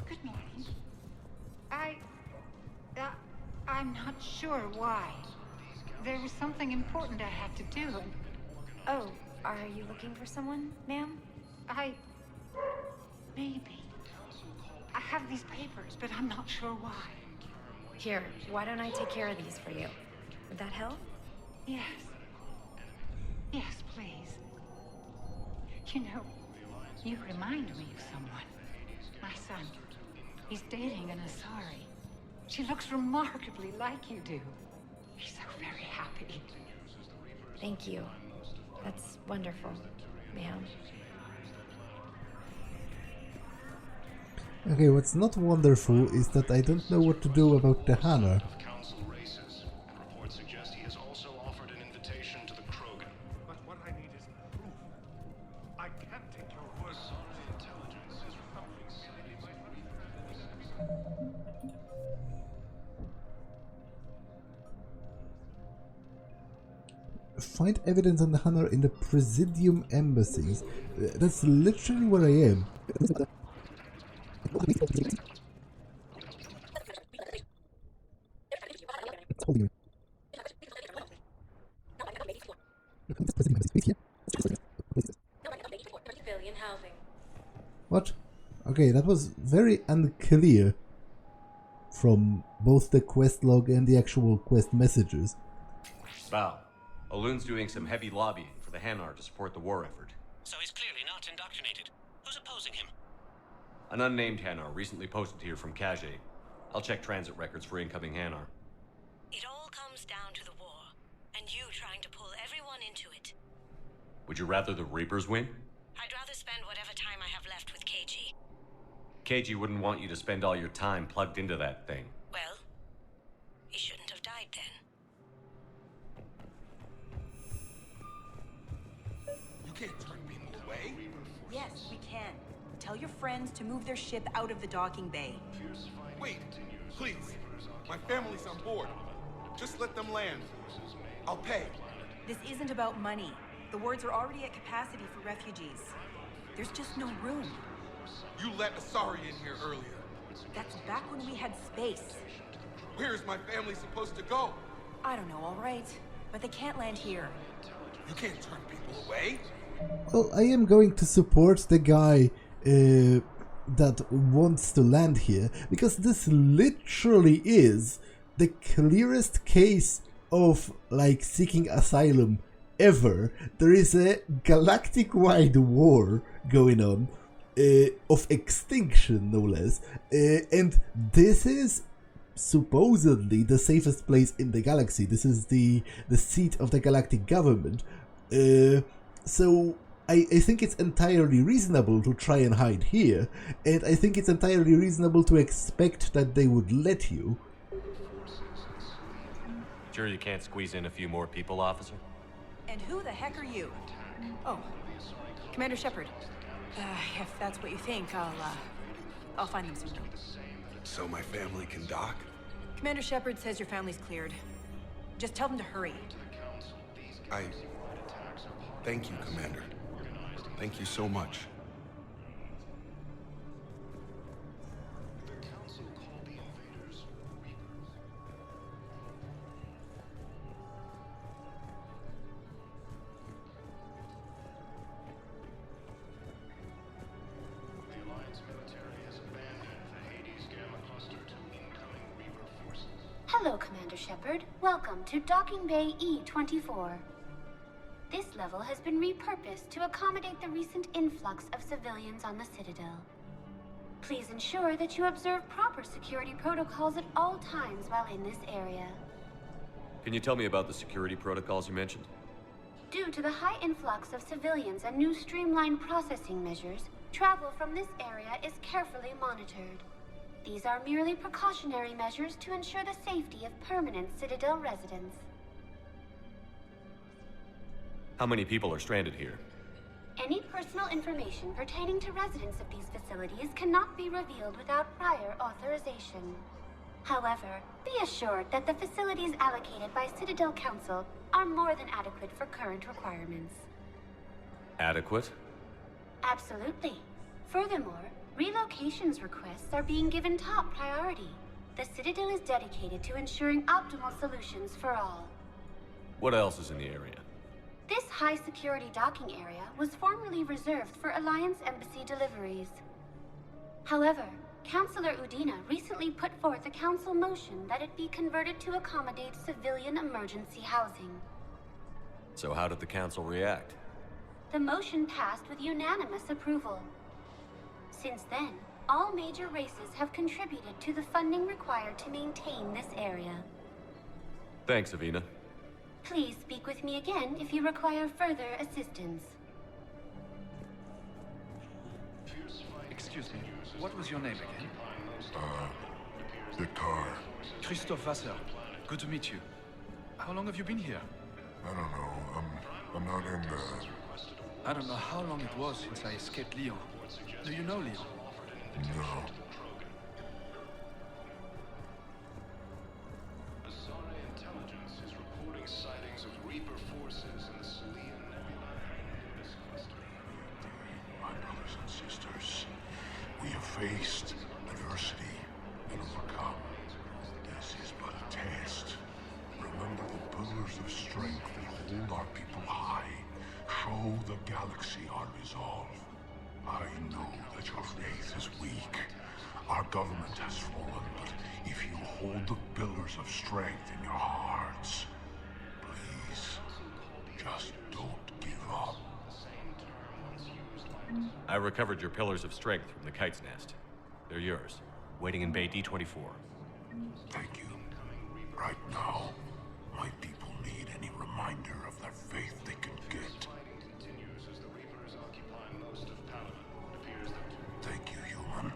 Good morning. I'm not sure why. There was something important I had to do, and... Oh, are you looking for someone, ma'am? Maybe. I have these papers, but I'm not sure why. Here, why don't I take care of these for you? Would that help? Yes. Yes, please. You know, you remind me of someone. My son. He's dating an Asari. She looks remarkably like you do. He's so very happy. Thank you. That's wonderful, ma'am. Okay, what's not wonderful is that I don't know what to do about the Hanar. Council races. Reports suggest he has also offered an invitation to the Krogan. But what I need is proof. I can't take your word. Intelligence is reporting sightings of Find evidence on the Hanar in the Presidium Embassies. That's literally where I am. Civilian housing. What? Okay, that was very unclear from both the quest log and the actual quest messages. Val, Olun's doing some heavy lobbying for the Hanar to support the war effort. So he's clearly not indoctrinated. Who's opposing him? An unnamed Hanar recently posted here from Kajay. I'll check transit records for incoming Hanar. It all comes down to the war, and you trying to pull everyone into it. Would you rather the Reapers win? I'd rather spend whatever time I have left with KG. KG wouldn't want you to spend all your time plugged into that thing. Well, he shouldn't have died then. You can't turn people away. Yes, we can. Tell your friends to move their ship out of the docking bay. Wait, please. My family's on board. Just let them land. I'll pay. This isn't about money. The wards are already at capacity for refugees. There's just no room. You let Asari in here earlier. That's back when we had space. Where is my family supposed to go? I don't know, all right. But they can't land here. You can't turn people away. Well, I am going to support the guy that wants to land here, because this literally is the clearest case of, like, seeking asylum ever. There is a galactic-wide war going on, of extinction, no less, and this is supposedly the safest place in the galaxy. This is the seat of the galactic government, so I think it's entirely reasonable to try and hide here, and I think it's entirely reasonable to expect that they would let you. Sure you can't squeeze in a few more people, officer? And who the heck are you? Oh, Commander Shepard. If that's what you think, I'll find them soon. So my family can dock? Commander Shepard says your family's cleared. Just tell them to hurry. Thank you, Commander. Thank you so much. Hello, Commander Shepard. Welcome to Docking Bay E-24. This level has been repurposed to accommodate the recent influx of civilians on the Citadel. Please ensure that you observe proper security protocols at all times while in this area. Can you tell me about the security protocols you mentioned? Due to the high influx of civilians and new streamlined processing measures, travel from this area is carefully monitored. These are merely precautionary measures to ensure the safety of permanent Citadel residents. How many people are stranded here? Any personal information pertaining to residents of these facilities cannot be revealed without prior authorization. However, be assured that the facilities allocated by Citadel Council are more than adequate for current requirements. Adequate? Absolutely. Furthermore, relocations requests are being given top priority. The Citadel is dedicated to ensuring optimal solutions for all. What else is in the area? This high-security docking area was formerly reserved for Alliance Embassy deliveries. However, Councilor Udina recently put forth a council motion that it be converted to accommodate civilian emergency housing. So how did the council react? The motion passed with unanimous approval. Since then, all major races have contributed to the funding required to maintain this area. Thanks, Avina. Please speak with me again if you require further assistance. Excuse me, what was your name again? Victor. Christophe Vassar. Good to meet you. How long have you been here? I don't know. I'm not in the... I don't know how long it was since I escaped Lyon. Do you know Lyon? No. Intelligence is reporting sightings of Reaper forces in the Salian Nebula and Nimbus cluster. My brothers and sisters, we have faced adversity and overcome. This is but a test. Remember the pillars of strength that hold our people high. Show the galaxy our resolve. I know that your faith is weak. Our government has fallen, but if you hold the pillars of strength in your hearts, please, just don't give up. I recovered your pillars of strength from the kite's nest. They're yours, waiting in Bay D-24. Thank you. Right now, my people need any reminder of their faith they can get. Thank you, human.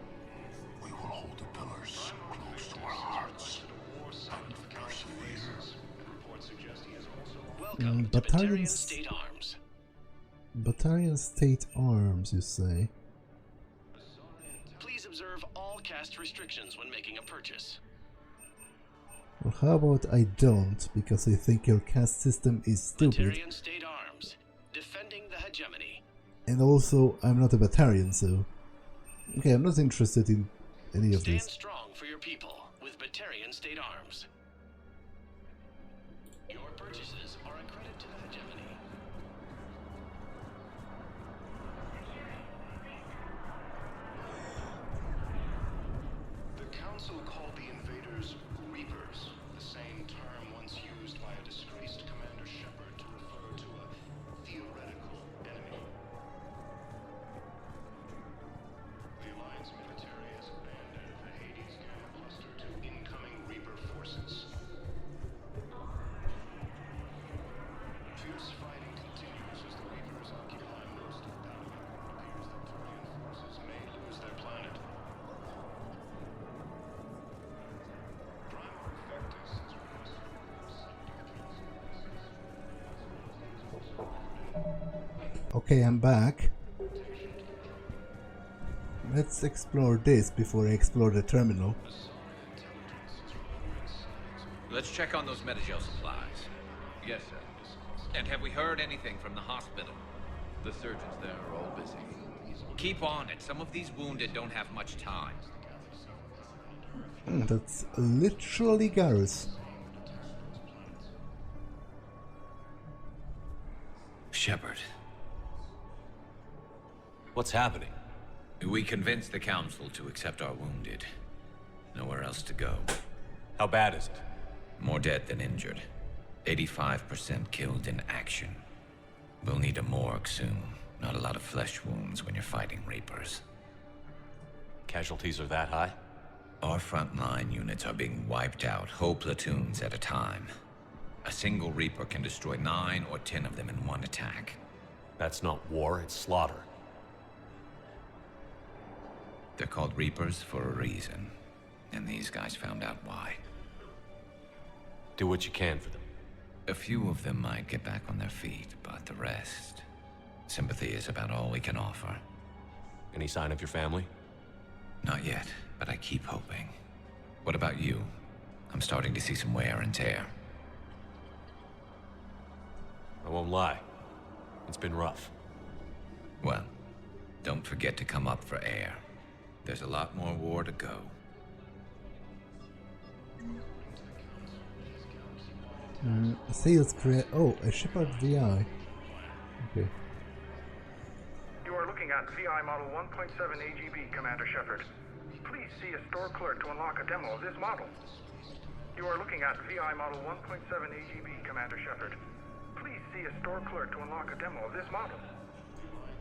We will hold the pillars close to our hearts and persevere. Welcome to Battalion State Arms. Battalion State Arms, you say? Please observe all caste restrictions when making a purchase. Well, how about I don't, because I think your caste system is stupid. Battalion State Arms, defending the hegemony. And also, I'm not a Batarian, so... Okay, I'm not interested in any of this. Stand strong for your people with Battalion State Arms. Your purchases are a credit to the hegemony. The Council called the invaders Reapers, the same term once used by a disgraced Commander Shepard to refer to a theoretical enemy. The Alliance military has abandoned the Hades camp cluster to incoming Reaper forces. Fierce fighting continues as the Reapers occupy most of Palawan. It appears that Turian forces may lose their planet. Okay, I'm back. Let's explore this before I explore the terminal. Let's check on those Metagel supplies. Yes, sir. And have we heard anything from the hospital? The surgeons there are all busy. Keep on it. Some of these wounded don't have much time. That's literally Garrus. Shepard. What's happening? We convinced the Council to accept our wounded. Nowhere else to go. How bad is it? More dead than injured. 85% killed in action. We'll need a morgue soon. Not a lot of flesh wounds when you're fighting Reapers. Casualties are that high? Our frontline units are being wiped out, whole platoons at a time. A single Reaper can destroy 9 or 10 of them in one attack. That's not war, it's slaughter. They're called Reapers for a reason. And these guys found out why. Do what you can for them. A few of them might get back on their feet, but the rest... Sympathy is about all we can offer. Any sign of your family? Not yet, but I keep hoping. What about you? I'm starting to see some wear and tear. I won't lie. It's been rough. Well, don't forget to come up for air. There's a lot more war to go. Sales create. Oh, a Shepard VI. Okay. You are looking at VI model 1.7 AGB, Commander Shepard. Please see a store clerk to unlock a demo of this model. You are looking at VI model 1.7 AGB, Commander Shepard. Please see a store clerk to unlock a demo of this model.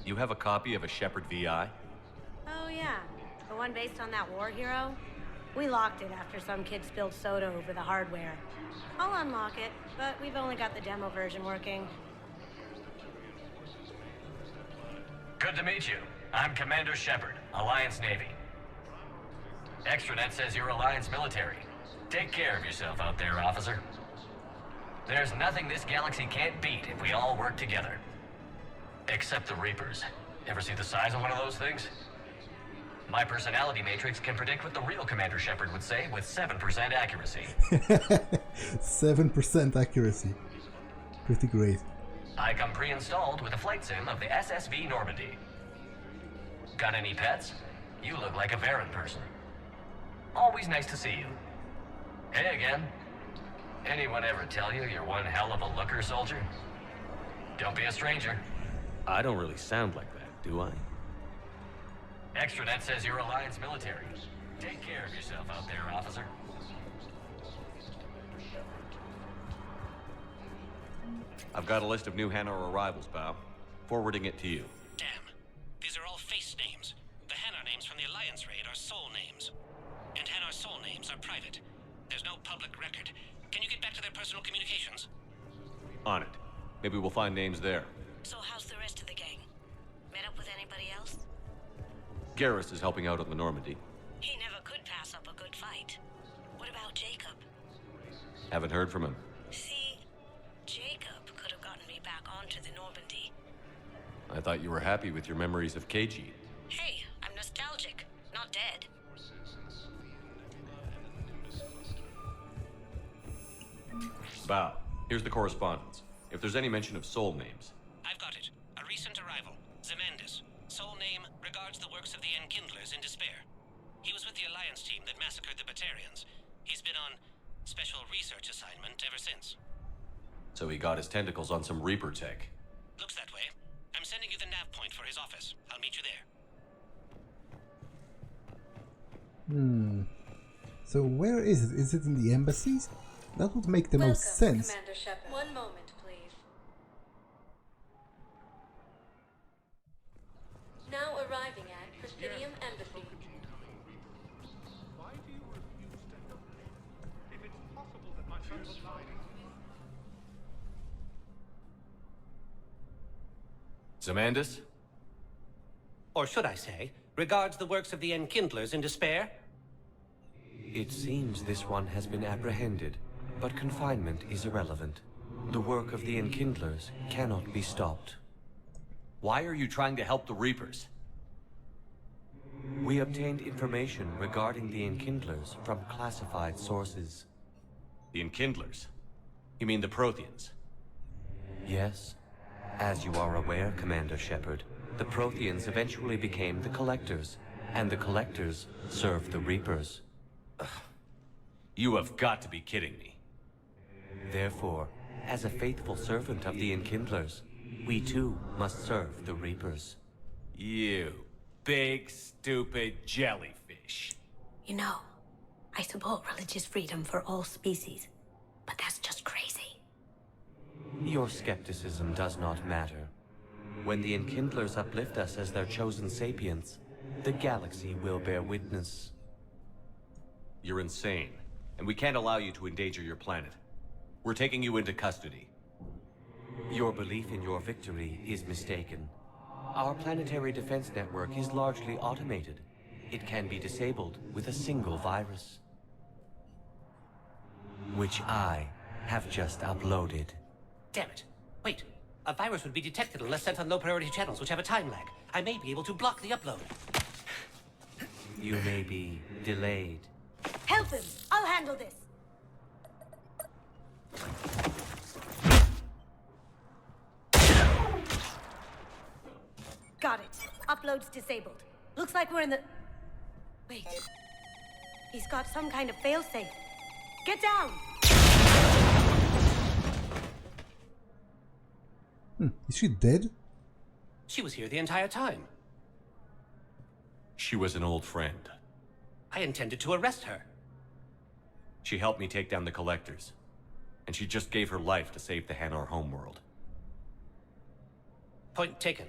You have a copy of a Shepard VI? Oh yeah, the one based on that war hero? We locked it after some kid spilled soda over the hardware. I'll unlock it, but we've only got the demo version working. Good to meet you. I'm Commander Shepard, Alliance Navy. Extranet says you're Alliance military. Take care of yourself out there, officer. There's nothing this galaxy can't beat if we all work together. Except the Reapers. Ever see the size of one of those things? My personality matrix can predict what the real Commander Shepard would say with 7% accuracy. 7% accuracy. Pretty great. I come pre-installed with a flight sim of the SSV Normandy. Got any pets? You look like a Varan person. Always nice to see you. Hey again. Anyone ever tell you you're one hell of a looker, soldier? Don't be a stranger. I don't really sound like that, do I? Extranet says you're Alliance military. Take care of yourself out there, officer. I've got a list of new Hanar arrivals, pal. Forwarding it to you. Damn. These are all face names. The Hanar names from the Alliance raid are soul names. And Hanar soul names are private. There's no public record. Can you get back to their personal communications? On it. Maybe we'll find names there. So how's the rest of the gang? Met up with anybody else? Garrus is helping out on the Normandy. He never could pass up a good fight. What about Jacob? Haven't heard from him. See, Jacob could have gotten me back onto the Normandy. I thought you were happy with your memories of KG. Hey, I'm nostalgic, not dead. Bow, here's the correspondence. If there's any mention of soul names. I've got it. A recent arrival. Zemandis. Soul name regards the works of the Enkindlers in despair. He was with the Alliance team that massacred the Batarians. He's been on special research assignment ever since. So he got his tentacles on some Reaper tech. Looks that way. I'm sending you the nav point for his office. I'll meet you there. So where is it? Is it in the embassies? That would make the most sense. Commander Shepard. One moment, please. Now arriving at Presidium Embassy. Why do you refuse to help me? If it's possible that my son will die. Zemandis? Or should I say, regards the works of the Enkindlers in despair? It seems this one has been apprehended, but confinement is irrelevant. The work of the Enkindlers cannot be stopped. Why are you trying to help the Reapers? We obtained information regarding the Enkindlers from classified sources. The Enkindlers? You mean the Protheans? Yes. As you are aware, Commander Shepard, the Protheans eventually became the Collectors, and the Collectors served the Reapers. You have got to be kidding me. Therefore, as a faithful servant of the Enkindlers, we too must serve the Reapers. You big, stupid jellyfish. You know, I support religious freedom for all species, but that's just crazy. Your skepticism does not matter. When the Enkindlers uplift us as their chosen sapients, the galaxy will bear witness. You're insane, and we can't allow you to endanger your planet. We're taking you into custody. Your belief in your victory is mistaken. Our planetary defense network is largely automated. It can be disabled with a single virus, which I have just uploaded. Damn it. Wait. A virus would be detected unless sent on low-priority channels, which have a time lag. I may be able to block the upload. You may be delayed. Help him! I'll handle this! Got it. Upload's disabled. Looks like we're in the... Wait. He's got some kind of failsafe. Get down! Is she dead? She was here the entire time. She was an old friend. I intended to arrest her. She helped me take down the Collectors. And she just gave her life to save the Hanar homeworld. Point taken.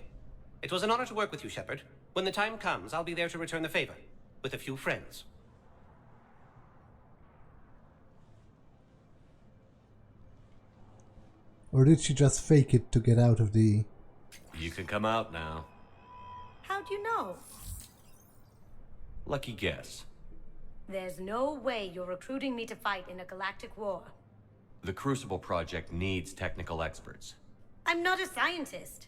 It was an honor to work with you, Shepard. When the time comes, I'll be there to return the favor. With a few friends. Or did she just fake it to get out of the... You can come out now. How'd you know? Lucky guess. There's no way you're recruiting me to fight in a galactic war. The Crucible Project needs technical experts. I'm not a scientist.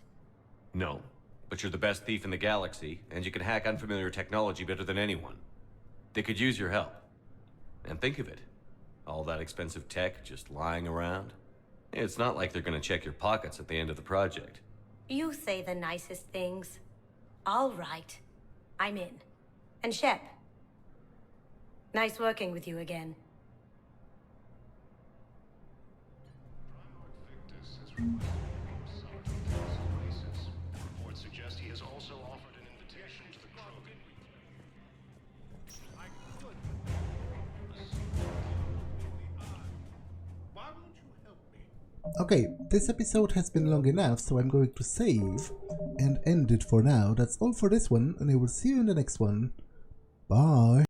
No, but you're the best thief in the galaxy, and you can hack unfamiliar technology better than anyone. They could use your help. And think of it. All that expensive tech just lying around. It's not like they're gonna check your pockets at the end of the project. You say the nicest things. All right. I'm in. And Shep. Nice working with you again. Reports suggest he has also offered an invitation to the Krogan. Okay, this episode has been long enough, so I'm going to save and end it for now. That's all for this one, and I will see you in the next one. Bye!